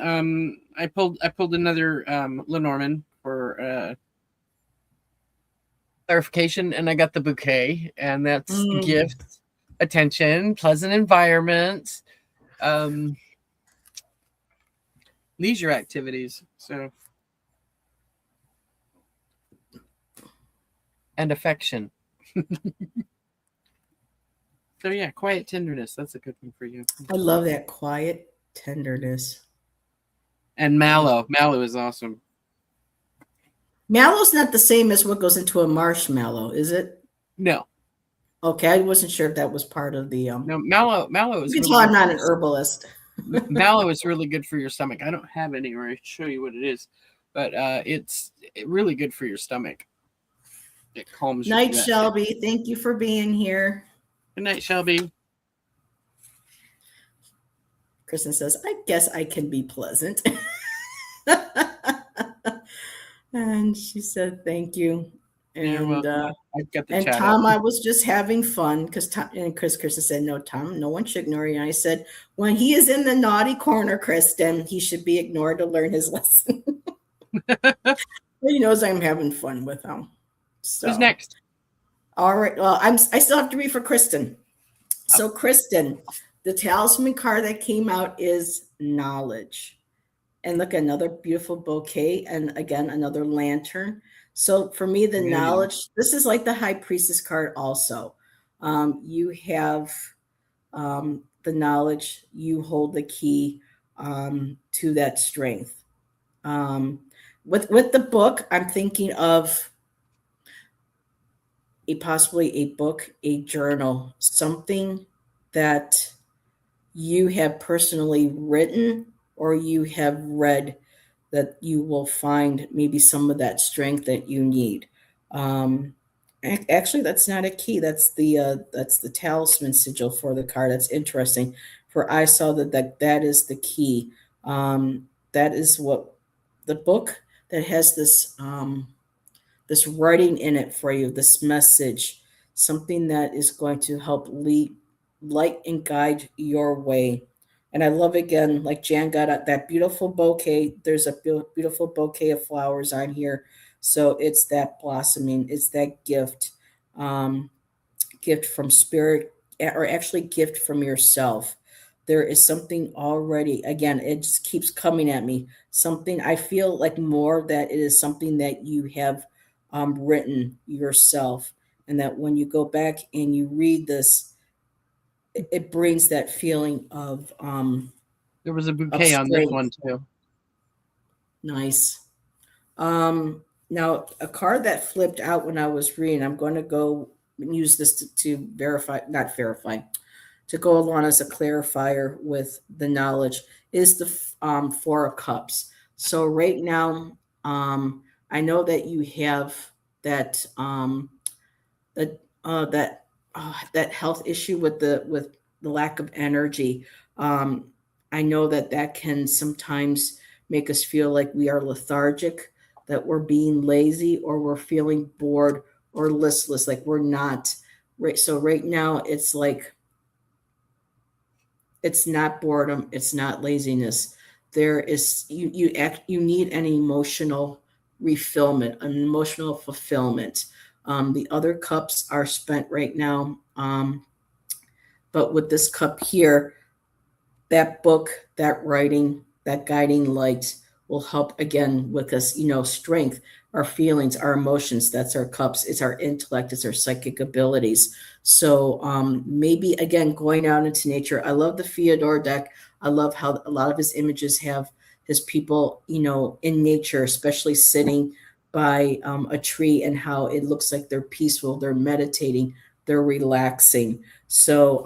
I pulled another Lenormand for clarification, and I got the bouquet, and that's gifts, attention, pleasant environments, leisure activities. So, and affection. So yeah, quiet tenderness. That's a good one for you. I love that quiet tenderness. And mallow. Mallow is awesome. Mallow's not the same as what goes into a marshmallow, is it? No. Okay, I wasn't sure if that was part of the. No, mallow is. You can tell I'm not an herbalist. Mallow is really good for your stomach. I don't have any where I show you what it is, but it's really good for your stomach. It calms you. Night, Shelby. Thank you for being here. Good night, Shelby. Kristen says, I guess I can be pleasant. And she said, thank you. And and Tom, I was just having fun because Kristen said, no, Tom, no one should ignore you. And I said, when he is in the naughty corner, Kristen, he should be ignored to learn his lesson. He knows I'm having fun with him. So. Who's next? All right. Well, I still have to read for Kristen. So, Kristen, the talisman card that came out is knowledge. and look, another beautiful bouquet, and again, another lantern. So for me, the Hey. knowledge, this is like the high priestess card also. You have the knowledge, you hold the key to that strength. Um, with the book, I'm thinking of a possibly a book, a journal, something that you have personally written or you have read that you will find maybe some of that strength that you need. Um, Actually, that's not a key. That's the talisman sigil for the card. That's interesting. For I saw that is the key. That is what the book that has this writing in it for you, this message, something that is going to help lead, light, and guide your way. And I love again, like Jan got that beautiful bouquet. There's a beautiful bouquet of flowers on here. So it's that blossoming, it's that gift, um, gift from spirit, or actually gift from yourself. There is something already, again, it just keeps coming at me. Something I feel like more that it is something that you have written yourself. And that when you go back and you read this, it brings that feeling There was a of bouquet on this strength. one too. Nice. Now, a card that flipped out when I was reading, I'm going to go use this to verify, not verify, to go along as a clarifier with the knowledge, is the Four of Cups. So right now, I know that you have that that that that health issue with the lack of energy. Um, I know that that can sometimes make us feel like we are lethargic, that we're being lazy, or we're feeling bored or listless, like we're not. Right. So right now, it's like it's not boredom, it's not laziness. There is you need an emotional refillment, an emotional fulfillment. The other cups are spent right now, but with this cup here, that book, that writing, that guiding light will help again with us, strength, our feelings, our emotions. That's our cups. It's our intellect. It's our psychic abilities. So maybe again, going out into nature. I love the Fyodor deck. I love how a lot of his images have his people, in nature, especially sitting by a tree, and how it looks like they're peaceful, they're meditating, they're relaxing. So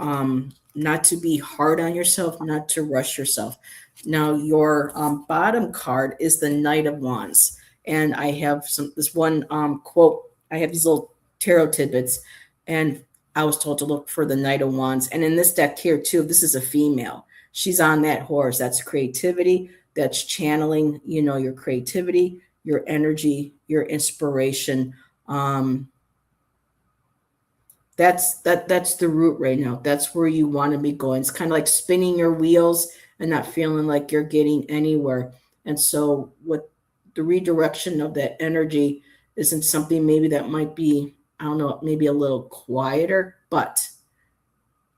not to be hard on yourself, not to rush yourself. Now, your bottom card is the Knight of Wands, and I have this one quote. I have these little tarot tidbits, and I was told to look for the Knight of Wands. And in this deck here too, this is a female. She's on that horse. That's creativity. That's channeling. Your creativity, your energy, your inspiration. That's the route right now. That's where you want to be going. It's kind of like spinning your wheels and not feeling like you're getting anywhere. And so what the redirection of that energy isn't something maybe that might be, I don't know, maybe a little quieter, but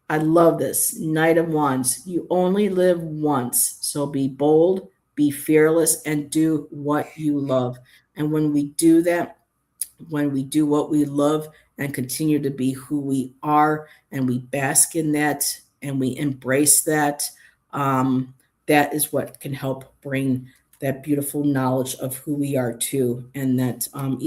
I love this. Knight of Wands. You only live once. So be bold, be fearless, and do what you love. And when we do that, when we do what we love and continue to be who we are, and we bask in that and we embrace that, that is what can help bring that beautiful knowledge of who we are too, and um,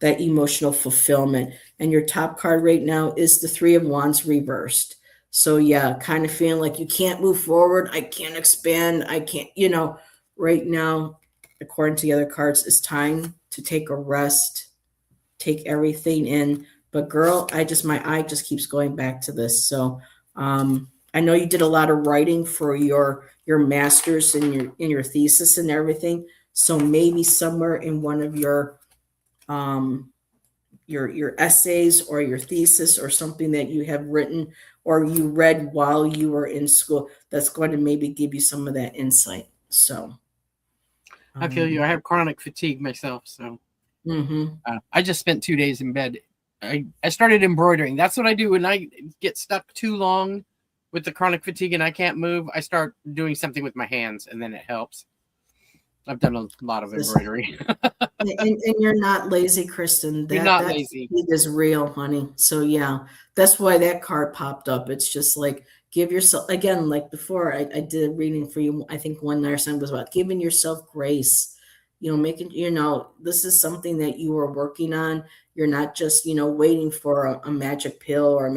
that emotional fulfillment. And your top card right now is the Three of Wands reversed. So yeah, kind of feeling like you can't move forward, I can't expand, I can't, right now, according to the other cards, it's time to take a rest, take everything in. But girl, my eye just keeps going back to this. So I know you did a lot of writing for your masters and your thesis and everything. So maybe somewhere in one of um, your essays or your thesis or something that you have written or you read while you were in school, that's going to maybe give you some of that insight. So I feel you. um, I have chronic fatigue myself, so mm-hmm. I just spent 2 days in bed. I started embroidering. That's what I do when I get stuck too long with the chronic fatigue and I can't move, I start doing something with my hands, and then it helps. I've done a lot of embroidery. And you're not lazy, Kristen. You're not That lazy. is real, honey. So yeah, that's why that card popped up. It's just like give yourself again, like before I did a reading for you. I think one last time was about giving yourself grace. Making this is something that you are working on. You're not just waiting for a magic pill or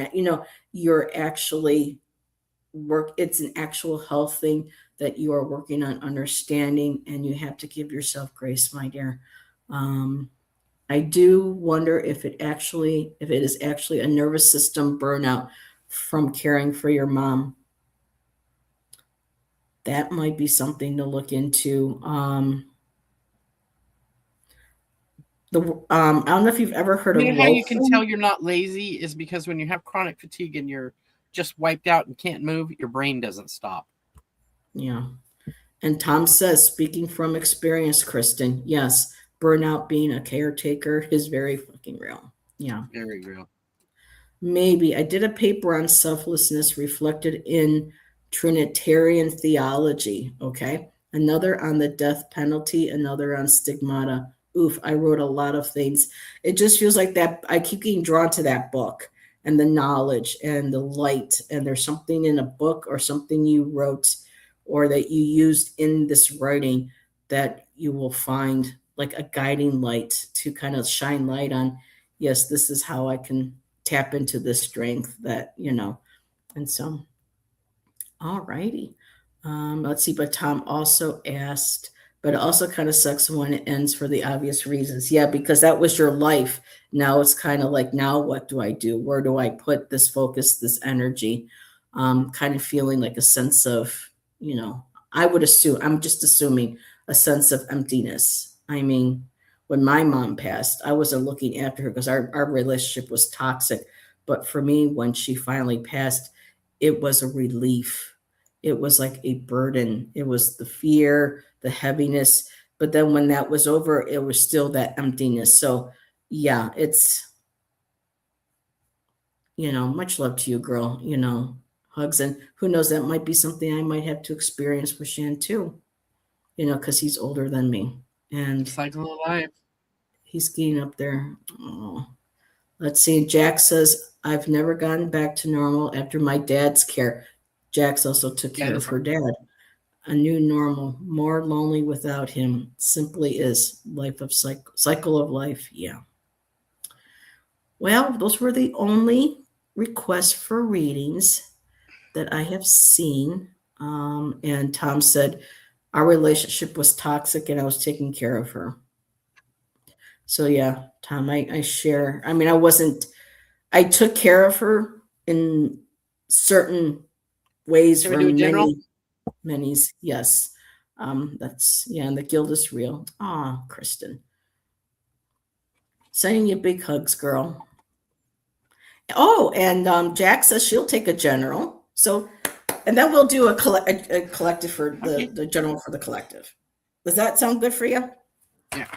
you're actually it's an actual health thing that you are working on understanding, and you have to give yourself grace, my dear. I do wonder if it is actually a nervous system burnout from caring for your mom. That might be something to look into. I don't know if you've ever heard of You know how you can loafing. tell you're not lazy is because when you have chronic fatigue and you're just wiped out and can't move, your brain doesn't stop. Yeah. And Tom says, speaking from experience, Kristen, yes, burnout being a caretaker is very fucking real. Yeah. Very real. Maybe. I did a paper on selflessness reflected in Trinitarian theology. Okay. Another on the death penalty, another on stigmata. Oof, I wrote a lot of things. It just feels like that. I keep getting drawn to that book and the knowledge and the light. And there's something in a book or something you wrote or that you used in this writing that you will find like a guiding light to kind of shine light on. Yes, this is how I can tap into this strength that. And so, all righty. Let's see, but Tom also asked, but it also kind of sucks when it ends for the obvious reasons. Yeah, because that was your life. Now it's kind of like, now what do I do? Where do I put this focus, this energy? Kind of feeling like a sense of, I would assume, I'm just assuming a sense of emptiness. I mean, when my mom passed, I wasn't looking after her because our relationship was toxic. But for me, when she finally passed, it was a relief. It was like a burden. It was the fear, the heaviness. But then when that was over, it was still that emptiness. So, yeah, it's, much love to you, girl. Hugs. And who knows, that might be something I might have to experience with Shan too, because he's older than me. And cycle of life. He's getting up there. Oh. Let's see. Jack says, I've never gone back to normal after my dad's care. Jax also took care of her dad. A new normal, more lonely without him. Simply is life of cycle of life. Yeah. Well, those were the only requests for readings that I have seen. And Tom said, our relationship was toxic and I was taking care of her. So yeah, Tom, I share. I mean, I took care of her in certain ways for many, yes. That's, and the guilt is real. Ah, Kristen. Sending you big hugs, girl. Oh, and Jack says she'll take a general. So, and then we'll do a collective for the general for the collective. Does that sound good for you? Yeah.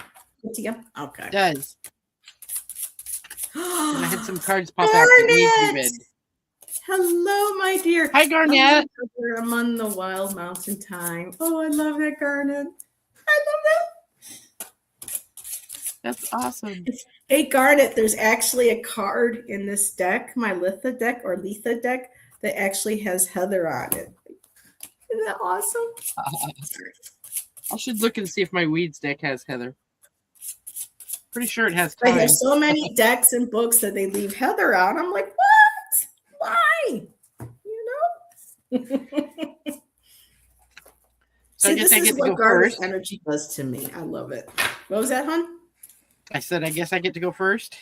Good to you? Okay. It does. And I had some cards pop out that need to be read. Hello, my dear. Hi, Garnet. I'm on the wild mountain time. Oh, I love that, Garnet. I love that. That's awesome. Hey, Garnet, there's actually a card in this deck, my Litha deck or Letha deck, that actually has Heather on it. Isn't that awesome? I should look and see if my Weeds deck has Heather. Pretty sure it has time. I have so many decks and books that they leave Heather out. I'm like, what? Why? So See, this is what Garnet energy does to me. I love it. What was that, hon? I said, I guess I get to go first.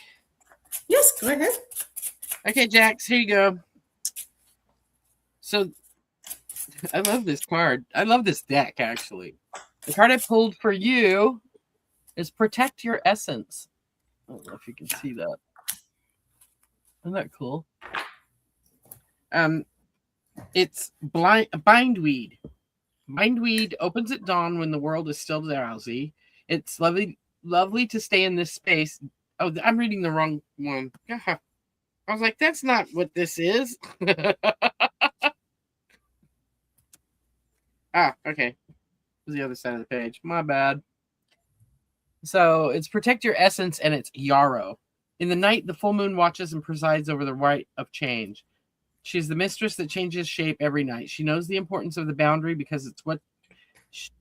Yes, go ahead. Okay, Jax, here you go. So, I love this card. I love this deck, actually. The card I pulled for you is Protect Your Essence. I don't know if you can see that. Isn't that cool? It's bindweed. Bindweed opens at dawn when the world is still drowsy. It's lovely to stay in this space. Oh, I'm reading the wrong one. I was like, that's not what this is. Okay. The other side of the page. My bad. So it's protect your essence, and it's yarrow. In the night, the full moon watches and presides over the rite of change. She's the mistress that changes shape every night. She knows the importance of the boundary because it's what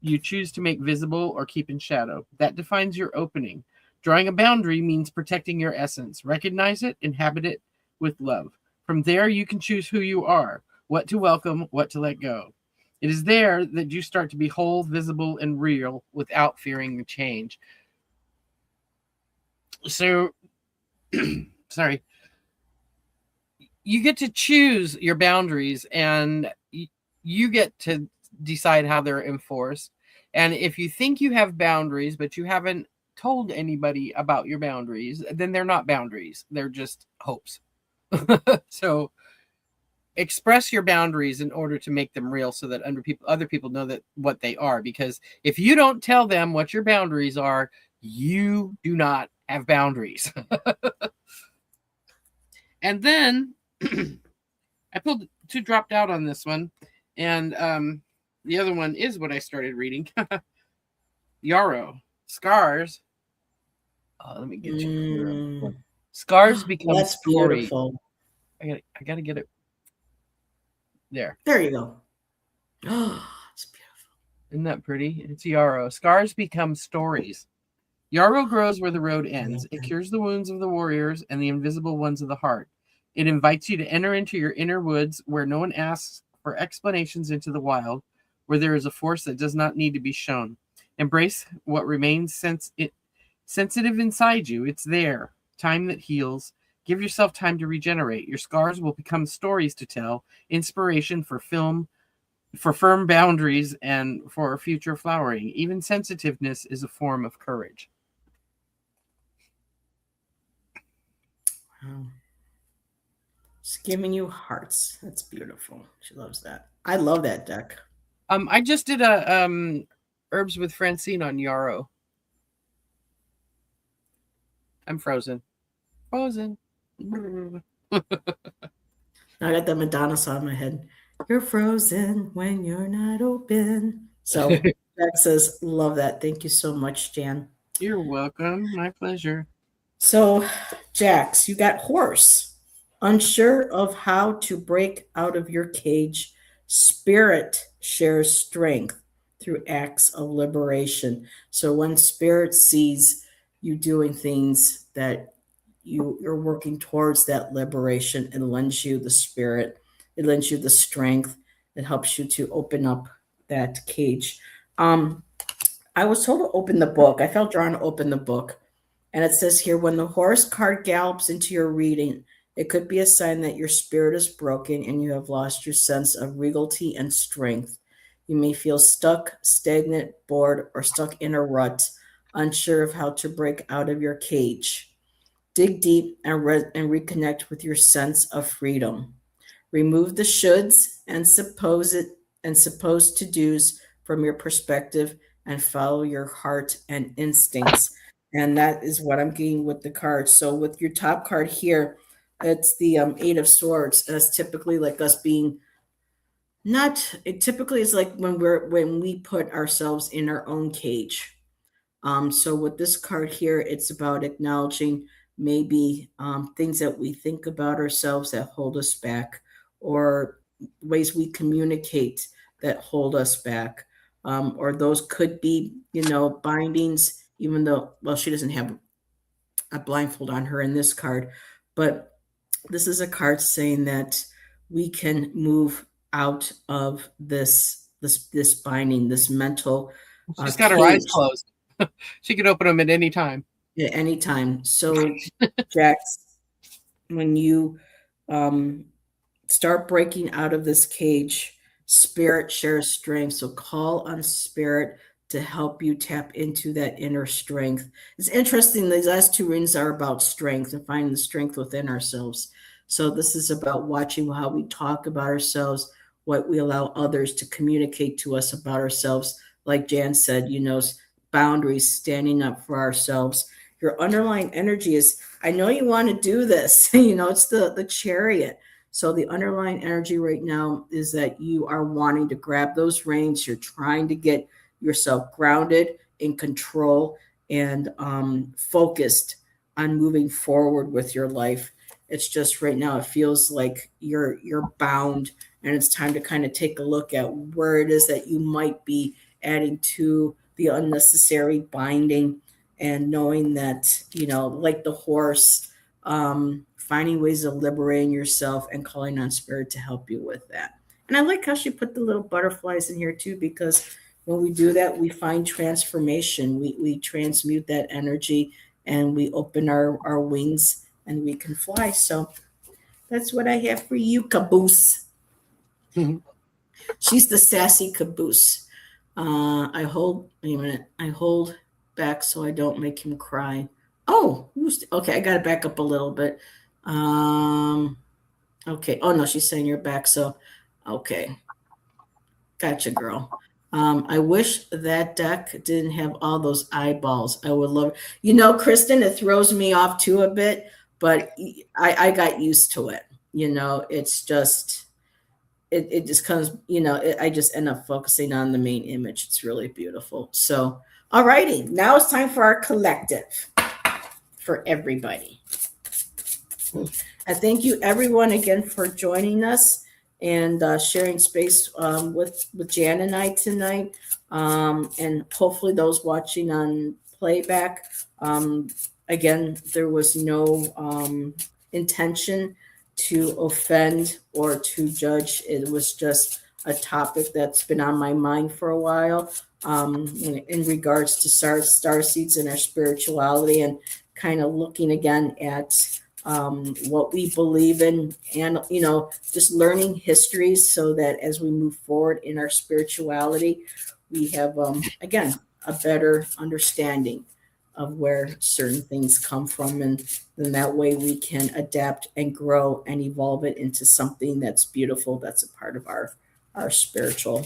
you choose to make visible or keep in shadow. That defines your opening. Drawing a boundary means protecting your essence. Recognize it, inhabit it with love. From there, you can choose who you are, what to welcome, what to let go. It is there that you start to be whole, visible, and real without fearing the change. So, sorry. You get to choose your boundaries, and you get to decide how they're enforced. And if you think you have boundaries, but you haven't told anybody about your boundaries, then they're not boundaries. They're just hopes. So express your boundaries in order to make them real so that other people know that what they are. Because if you don't tell them what your boundaries are, you do not have boundaries. And then I pulled two dropped out on this one. And the other one is what I started reading. Yarrow. Scars. Oh, let me get you. Scars become That's stories. beautiful. I gotta get it. There. There you go. Oh, it's beautiful. Isn't that pretty? It's yarrow. Scars become stories. Yarrow grows where the road ends. It cures the wounds of the warriors and the invisible ones of the heart. It invites you to enter into your inner woods where no one asks for explanations into the wild, where there is a force that does not need to be shown. Embrace what remains sensitive inside you. It's there. Time that heals. Give yourself time to regenerate. Your scars will become stories to tell, inspiration for film, for firm boundaries, and for future flowering. Even sensitiveness is a form of courage. Wow. It's giving you hearts. That's beautiful. She loves that. I love that deck. I just did a Herbs with Francine on yarrow. I'm frozen. Frozen. I got the Madonna song in my head. You're frozen when you're not open. So Jack says, love that. Thank you so much, Jan. You're welcome. My pleasure. So, Jax, you got horse. Unsure of how to break out of your cage, spirit shares strength through acts of liberation. So when spirit sees you doing things that you're working towards that liberation, it lends you the spirit, it lends you the strength, it helps you to open up that cage. I was told to open the book. I felt drawn to open the book. And it says here, when the horse card gallops into your reading, it could be a sign that your spirit is broken and you have lost your sense of regality and strength. You may feel stuck, stagnant, bored, or stuck in a rut, unsure of how to break out of your cage. Dig deep and reconnect with your sense of freedom. Remove the shoulds and supposed to-dos from your perspective and follow your heart and instincts. And that is what I'm getting with the cards. So with your top card here, it's the Eight of Swords. That's typically like us being not. It typically is like when we put ourselves in our own cage. So with this card here, it's about acknowledging maybe things that we think about ourselves that hold us back, or ways we communicate that hold us back. Or those could be, bindings, even though, well, she doesn't have a blindfold on her in this card, but this is a card saying that we can move out of this binding, this mental She's got her eyes closed. She can open them at any time. At any time. So, Jax, when you start breaking out of this cage, spirit shares strength. So call on spirit to help you tap into that inner strength. It's interesting. These last two readings are about strength and finding the strength within ourselves. So this is about watching how we talk about ourselves, what we allow others to communicate to us about ourselves. Like Jan said, boundaries, standing up for ourselves. Your underlying energy is, I know you want to do this. It's the chariot. So the underlying energy right now is that you are wanting to grab those reins. You're trying to get yourself grounded, in control, and focused on moving forward with your life. It's just right now it feels like you're bound, and it's time to kind of take a look at where it is that you might be adding to the unnecessary binding, and knowing that, like the horse, finding ways of liberating yourself and calling on spirit to help you with that. And I like how she put the little butterflies in here too, because when we do that, we find transformation. We transmute that energy, and we open our wings, and we can fly. So that's what I have for you, Caboose. She's the sassy caboose. Wait a minute. I hold back so I don't make him cry. Oh, okay. I got to back up a little bit. Okay. Oh, no, she's saying you're back. So, okay. Gotcha, girl. I wish that deck didn't have all those eyeballs. I would love, Kristen, it throws me off too a bit, but I got used to it. It's just, it just comes, I just end up focusing on the main image. It's really beautiful. So, all righty. Now it's time for our collective for everybody. I thank you everyone again for joining us and sharing space with Jan and I tonight. And hopefully those watching on playback. Again, there was no intention to offend or to judge. It was just a topic that's been on my mind for a while, in regards to star seeds and our spirituality, and kind of looking again at what we believe in, and just learning histories, so that as we move forward in our spirituality, we have again a better understanding of where certain things come from, and then that way we can adapt and grow and evolve it into something that's beautiful, that's a part of our spiritual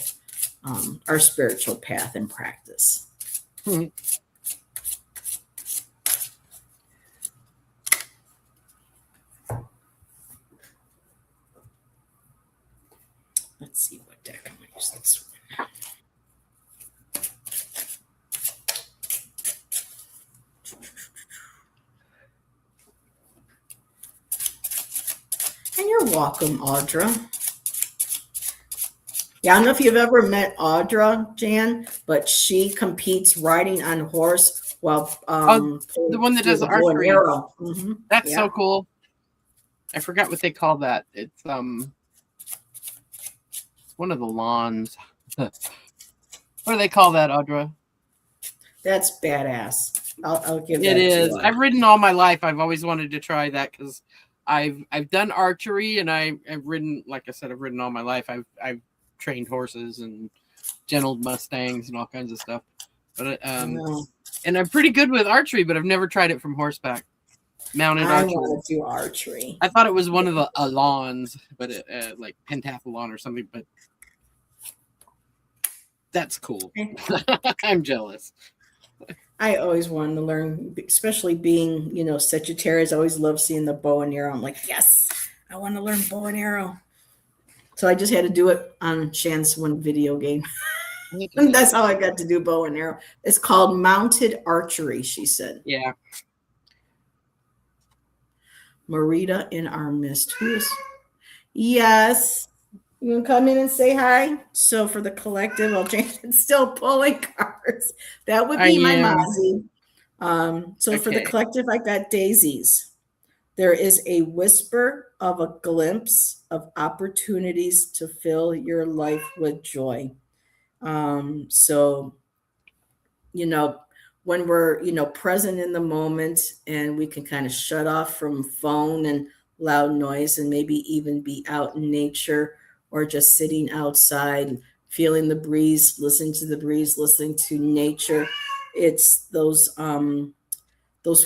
path and practice. Let's see what deck I'm going to use this one. And you're welcome, Audra. Yeah, I don't know if you've ever met Audra, Jan, but she competes riding on horse while the one that does archery. Mm-hmm. That's so cool. I forgot what they call that. It's one of the lawns. What do they call that, Audra? That's badass. I'll give it that is. to you. I've ridden all my life. I've always wanted to try that because I've done archery, and I've ridden, like I said, I've ridden all my life. I've trained horses and gentled Mustangs and all kinds of stuff. But and I'm pretty good with archery, but I've never tried it from horseback. Mounted archery. I want to do archery. I thought it was one of the lawns, but like pentathlon or something. But that's cool. I'm jealous. I always wanted to learn, especially being, Sagittarius. I always love seeing the bow and arrow. I'm like, yes, I want to learn bow and arrow. So I just had to do it on Shan's one video game. And that's how I got to do bow and arrow. It's called mounted archery, she said. Yeah. Marita in our midst. Who is? Yes. You can come in and say hi. So for the collective, Jane's still pulling cards. That would be my Mozzie. So for the collective, I got daisies. There is a whisper of a glimpse of opportunities to fill your life with joy. So, when we're, present in the moment, and we can kind of shut off from phone and loud noise, and maybe even be out in nature, or just sitting outside, feeling the breeze, listening to the breeze, listening to nature. It's those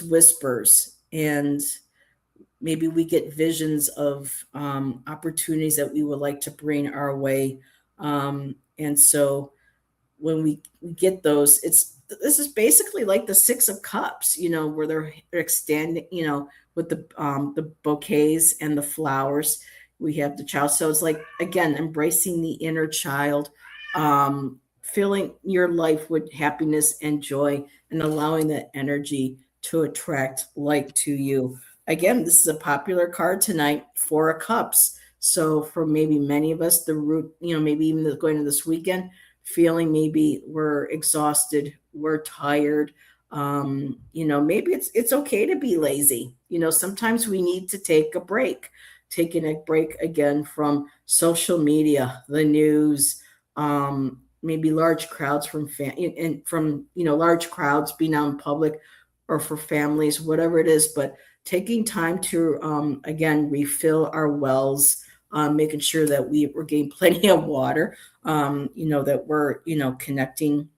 whispers, and maybe we get visions of opportunities that we would like to bring our way. And so when we get those, this is basically like the Six of Cups, where they're extending, with the bouquets and the flowers. we have the child. So it's like, again, embracing the inner child, filling your life with happiness and joy, and allowing that energy to attract like to you. Again, this is a popular card tonight, Four of Cups. So for maybe many of us, the root, maybe even going to this weekend, feeling maybe we're exhausted, we're tired. Maybe it's okay to be lazy. Sometimes we need to take a break, taking a break again from social media, the news, maybe large crowds from large crowds being out in public, or for families, whatever it is. But taking time to again refill our wells, making sure that we're getting plenty of water, that we're connecting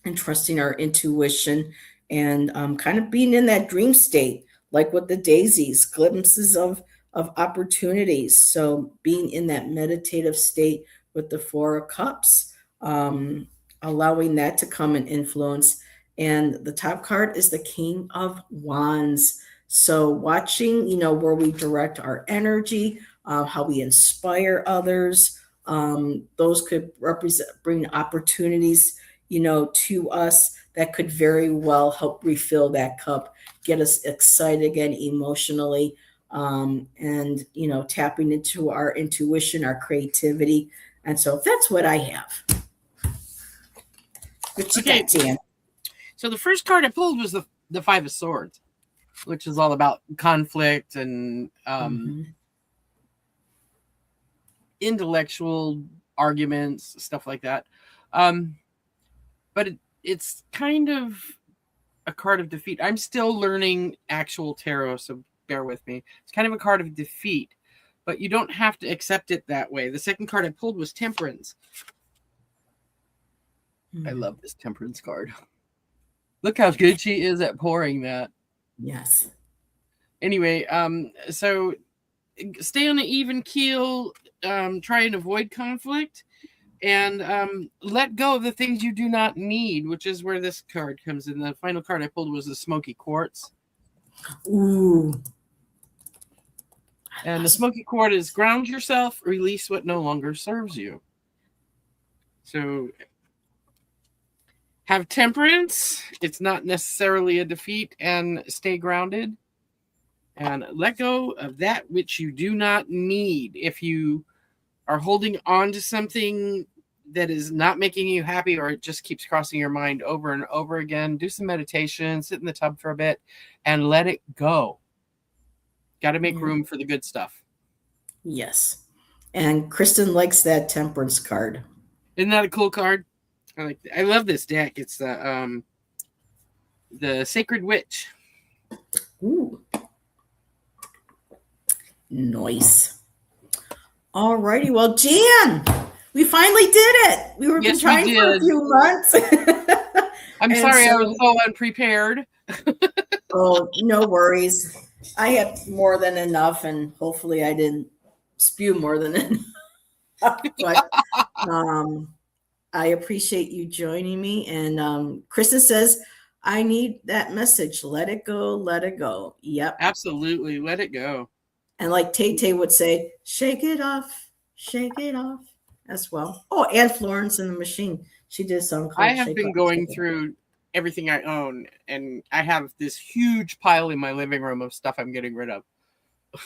and trusting our intuition, and kind of being in that dream state, like with the daisies, glimpses of opportunities. So being in that meditative state with the Four of Cups, allowing that to come and influence. And the top card is the King of Wands. So watching, where we direct our energy, how we inspire others. Those could bring opportunities, to us, that could very well help refill that cup, get us excited again emotionally, and tapping into our intuition, our creativity. And so that's what I have. What you got, Dan? So the first card I pulled was the Five of Swords, which is all about conflict and intellectual arguments, stuff like that. But it's kind of a card of defeat. I'm still learning actual tarot, so bear with me. It's kind of a card of defeat, but you don't have to accept it that way. The second card I pulled was Temperance. I love this Temperance card. Look how good she is at pouring that. Yes. Anyway, so stay on an even keel, try and avoid conflict, and let go of the things you do not need, which is where this card comes in. The final card I pulled was the Smoky Quartz. Ooh. And the Smoky Quartz is ground yourself, release what no longer serves you. So have temperance. It's not necessarily a defeat, and stay grounded. And let go of that which you do not need. If you are holding on to something that is not making you happy, or it just keeps crossing your mind over and over again, do some meditation, sit in the tub for a bit, and let it go. Got to make room for the good stuff. Yes. And Kristen likes that Temperance card. Isn't that a cool card? I love this deck. It's the Sacred Witch. Ooh. Nice. All righty. Well, Jan, we finally did it. We were trying for a few months. I'm sorry I was so unprepared. Oh, no worries. I have more than enough, and hopefully I didn't spew more than enough. But I appreciate you joining me. And Kristen says, I need that message. Let it go. Let it go. Yep. Absolutely. Let it go. And like Tay would say, shake it off as well. Oh, and Florence and the Machine. She did a song called I have been going through everything I own, and I have this huge pile in my living room of stuff I'm getting rid of.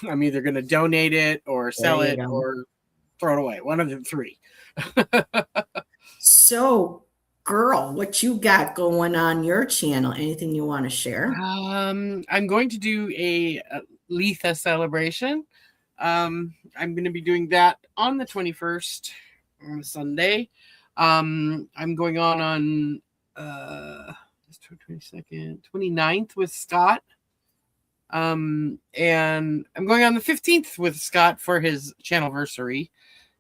I'm either going to donate it or sell it or throw it away. One of the three. So, girl, what you got going on your channel? Anything you want to share? I'm going to do a Letha celebration. I'm going to be doing that on the 21st on Sunday. I'm going on 22nd, 29th with Scott. And I'm going on the 15th with Scott for his channelversary.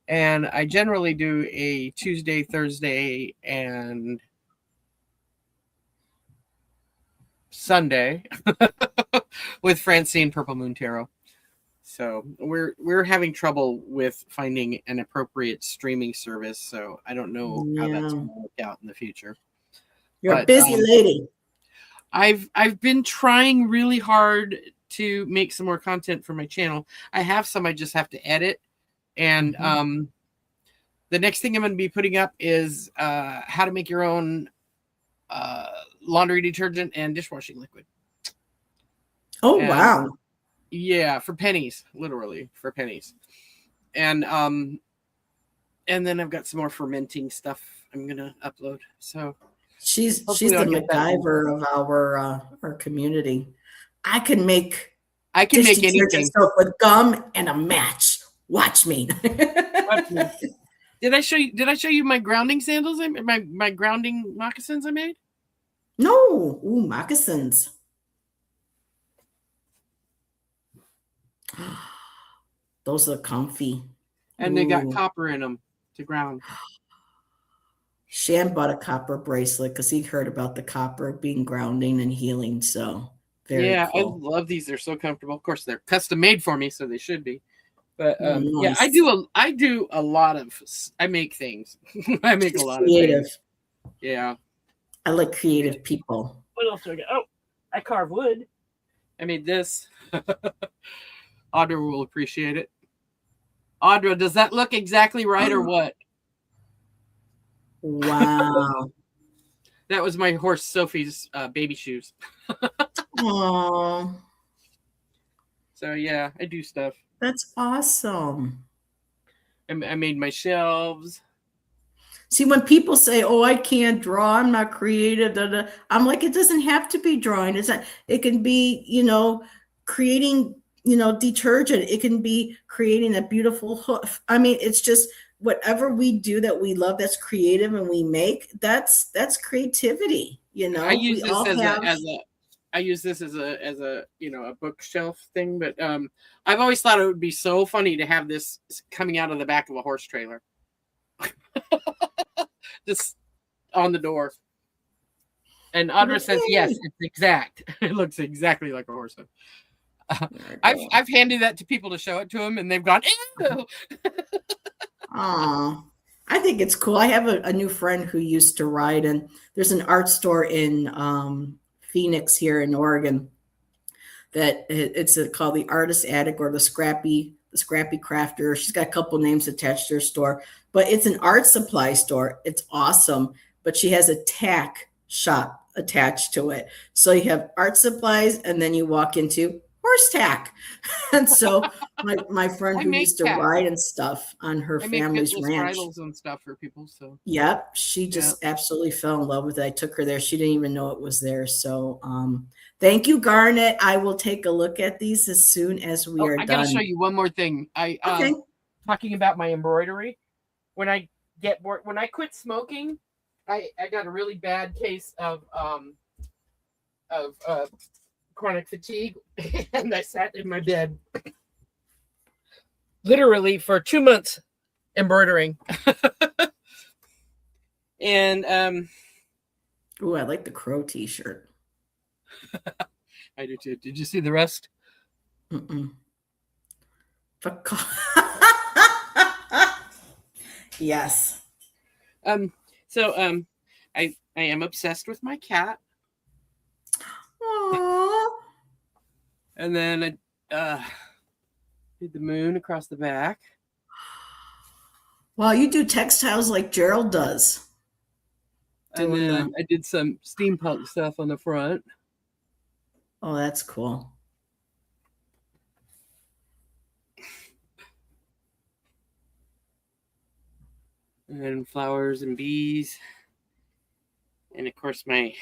And I generally do a Tuesday, Thursday, and Sunday with Francine Purple Moon Tarot. So we're having trouble with finding an appropriate streaming service. So I don't know how that's going to work out in the future. You're a busy lady. I've been trying really hard to make some more content for my channel. I have some I just have to edit. And the next thing I'm going to be putting up is how to make your own laundry detergent and dishwashing liquid. Oh, wow. Yeah, for pennies, literally for pennies. And then I've got some more fermenting stuff I'm going to upload. So she's the MacGyver of our community. I can make anything soap with gum and a match. Watch me. Watch me. Did I show you my grounding sandals? My grounding moccasins I made? No. Ooh, moccasins. Those are comfy. And they got copper in them to ground. Shan bought a copper bracelet because he heard about the copper being grounding and healing. So very cool. I love these. They're so comfortable. Of course, they're custom made for me, so they should be. But nice. yeah, I do a lot of. I make things. I make a lot of things. Yeah, I like creative people. What else do I got? Oh, I carve wood. I made this. Audra will appreciate it. Audra, does that look exactly right or what? Wow. That was my horse Sophie's baby shoes. Aww. So yeah, I do stuff. That's awesome. I made my shelves. See, when people say, "Oh, I can't draw. I'm not creative," I'm like, it doesn't have to be drawing. It can be, creating, detergent. It can be creating a beautiful hoof. I mean, it's just whatever we do that we love, that's creative, and we make. That's creativity. I use this as a a bookshelf thing, but I've always thought it would be so funny to have this coming out of the back of a horse trailer. Just on the door. And Audra says yes, it's exact. It looks exactly like a horse. I've handed that to people to show it to them, and they've gone, ew. Aw. I think it's cool. I have a new friend who used to ride, and there's an art store in Phoenix here in Oregon that it's called the Artist Attic or the Scrappy Crafter. She's got a couple names attached to her store, but it's an art supply store. It's awesome, but she has a tack shop attached to it. So you have art supplies, and then you walk into horse tack. And so my friend who used to ride and stuff on her family's ranch and stuff for people. So yep, she just absolutely fell in love with it. I took her there. She didn't even know it was there. So thank you, Garnet. I will take a look at these as soon as we are done. I gotta show you one more thing. Talking about my embroidery. When I get bored, when I quit smoking, I got a really bad case of chronic fatigue, and I sat in my bed literally for 2 months embroidering. And oh, I like the crow t-shirt. I do too. Did you see the rest? Yes. So I am obsessed with my cat. Aww. And then I did the moon across the back. Well, you do textiles like Gerald does. And then I did some steampunk stuff on the front. Oh, that's cool. And then flowers and bees. And of course my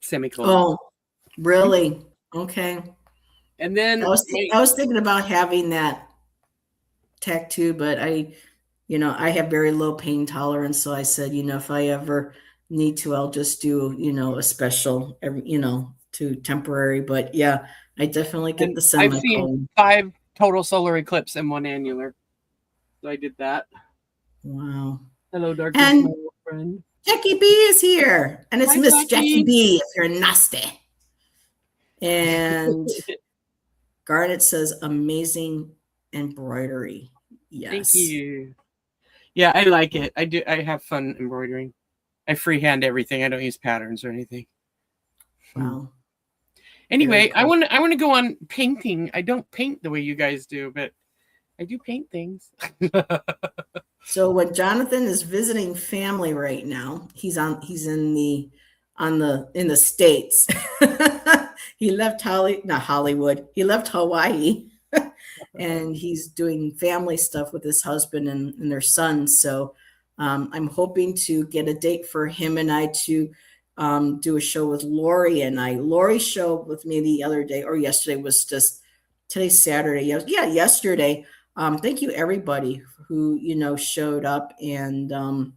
semicolon. Oh, really? Okay. And then I was thinking about having that tattoo, but I have very low pain tolerance. So I said, if I ever need to, I'll just do, a special, to temporary. But yeah, I definitely get the semicolon. I've seen 5 total solar eclipse and 1 annular. So I did that. Wow. Hello, darkness, my old friend. Jackie B is here. And it's Miss Jackie B if you're nasty. And Garnet says amazing embroidery. Yes. Thank you. Yeah, I like it. I have fun embroidering. I freehand everything. I don't use patterns or anything. Wow. Anyway, Cool. I want to go on painting. I don't paint the way you guys do, but I do paint things. So when Jonathan is visiting family right now, he's in the States. He left not Hollywood. He left Hawaii and he's doing family stuff with his husband and their son. So I'm hoping to get a date for him and I to do a show with Lori and I. Lori showed with me the other day or yesterday was just today's Saturday. Yeah, yesterday. Thank you everybody who showed up and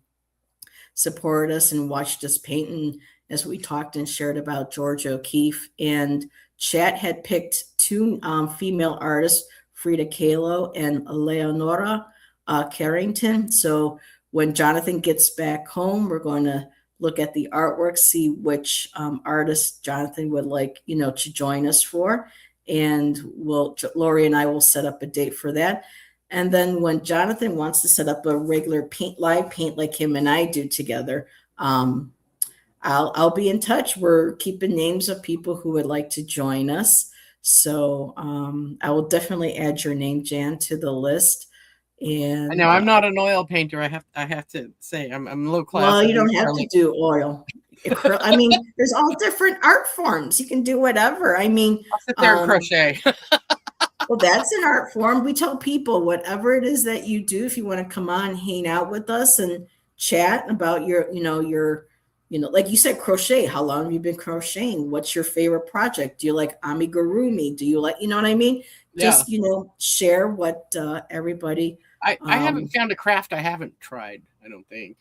supported us and watched us paint. And as we talked and shared about George O'Keeffe, and Chat had picked two female artists, Frida Kahlo and Leonora Carrington. So when Jonathan gets back home, we're going to look at the artwork, see which artist Jonathan would like, to join us for. And Lori and I will set up a date for that. And then when Jonathan wants to set up a regular live paint like him and I do together, I'll be in touch. We're keeping names of people who would like to join us. So I will definitely add your name, Jan, to the list. And I know I'm not an oil painter. I have to say I'm low class. Well, you don't have to do oil. I mean, there's all different art forms. You can do whatever. I mean, I'll sit there and crochet. Well, that's an art form. We tell people whatever it is that you do, if you want to come on, hang out with us and chat about your, like you said, crochet. How long have you been crocheting? What's your favorite project? Do you like amigurumi? Do you like, you know what I mean? Yeah. Just, share what everybody. I haven't found a craft I haven't tried, I don't think.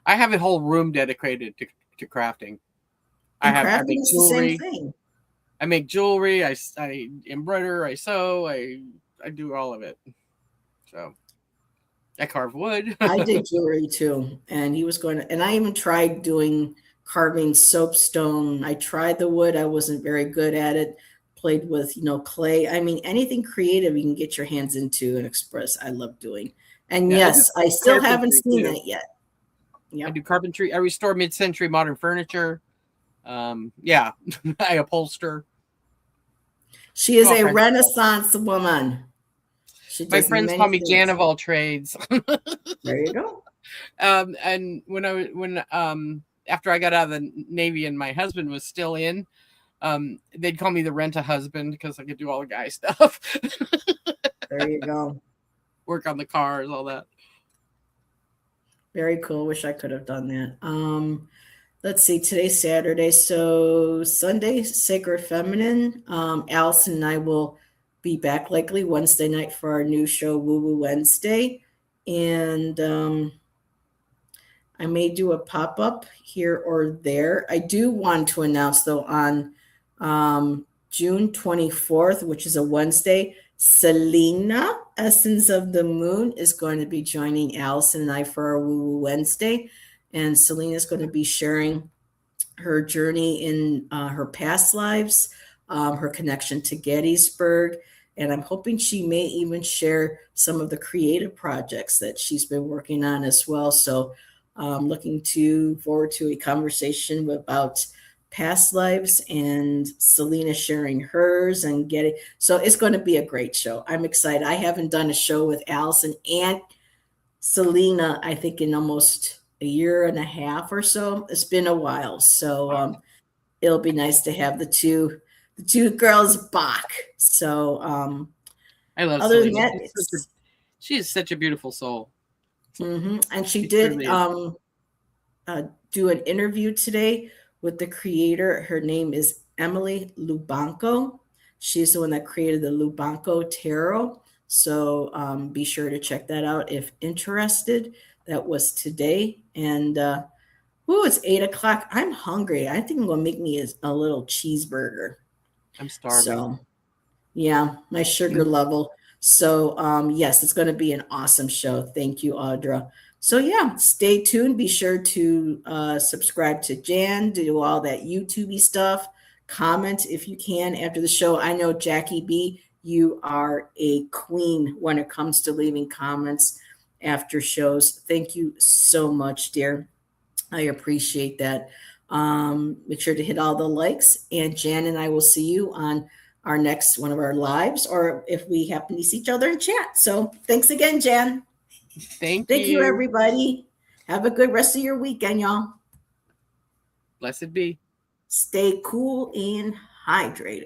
I have a whole room dedicated to crafting. I make jewelry. The same thing. I make jewelry. I embroider. I sew. I do all of it. So I carve wood. I did jewelry too, and he was going to. And I even tried doing carving soapstone. I tried the wood. I wasn't very good at it. Played with clay. I mean, anything creative you can get your hands into and express. I love doing. And yeah, yes, I still haven't seen that yet. Yep. I do carpentry. I restore mid-century modern furniture. Yeah, I upholster. She is a Renaissance woman. My friends call me Jan of all trades. There you go. And when after I got out of the Navy and my husband was still in, they'd call me the rent-a-husband because I could do all the guy stuff. There you go. Work on the cars, all that. Very cool. Wish I could have done that. Let's see, today's Saturday. So Sunday, Sacred Feminine. Allison and I will be back likely Wednesday night for our new show, Woo Woo Wednesday. And I may do a pop-up here or there. I do want to announce, though, on June 24th, which is a Wednesday, Selena, Essence of the Moon, is going to be joining Allison and I for our Woo Woo Wednesday. And Selena is going to be sharing her journey in her past lives, her connection to Gettysburg. And I'm hoping she may even share some of the creative projects that she's been working on as well. So I'm looking forward to a conversation about past lives and Selena sharing hers and so it's going to be a great show. I'm excited. I haven't done a show with Allison and Selena, I think, in almost a year and a half or so. It's been a while. So it'll be nice to have the two girls back. So I love other Selena. than that, she is such a beautiful soul. Mm-hmm. And she did do an interview today with the creator. Her name is Emily Lubanco. She's the one that created the Lubanco Tarot. So be sure to check that out if interested. That was today. And it's 8:00. I'm hungry. I think I'm going to make me a little cheeseburger. I'm starving. So, yeah, my sugar level. So, yes, it's going to be an awesome show. Thank you, Audra. So, yeah, stay tuned. Be sure to subscribe to Jan, do all that YouTube-y stuff. Comment if you can after the show. I know, Jackie B., you are a queen when it comes to leaving comments after shows. Thank you so much, dear. I appreciate that. Make sure to hit all the likes, and Jan and I will see you on our next one of our lives, or if we happen to see each other in chat. So thanks again, Jan. Thank Thank you, you. everybody. Have a good rest of your weekend, y'all. Blessed be. Stay cool and hydrated.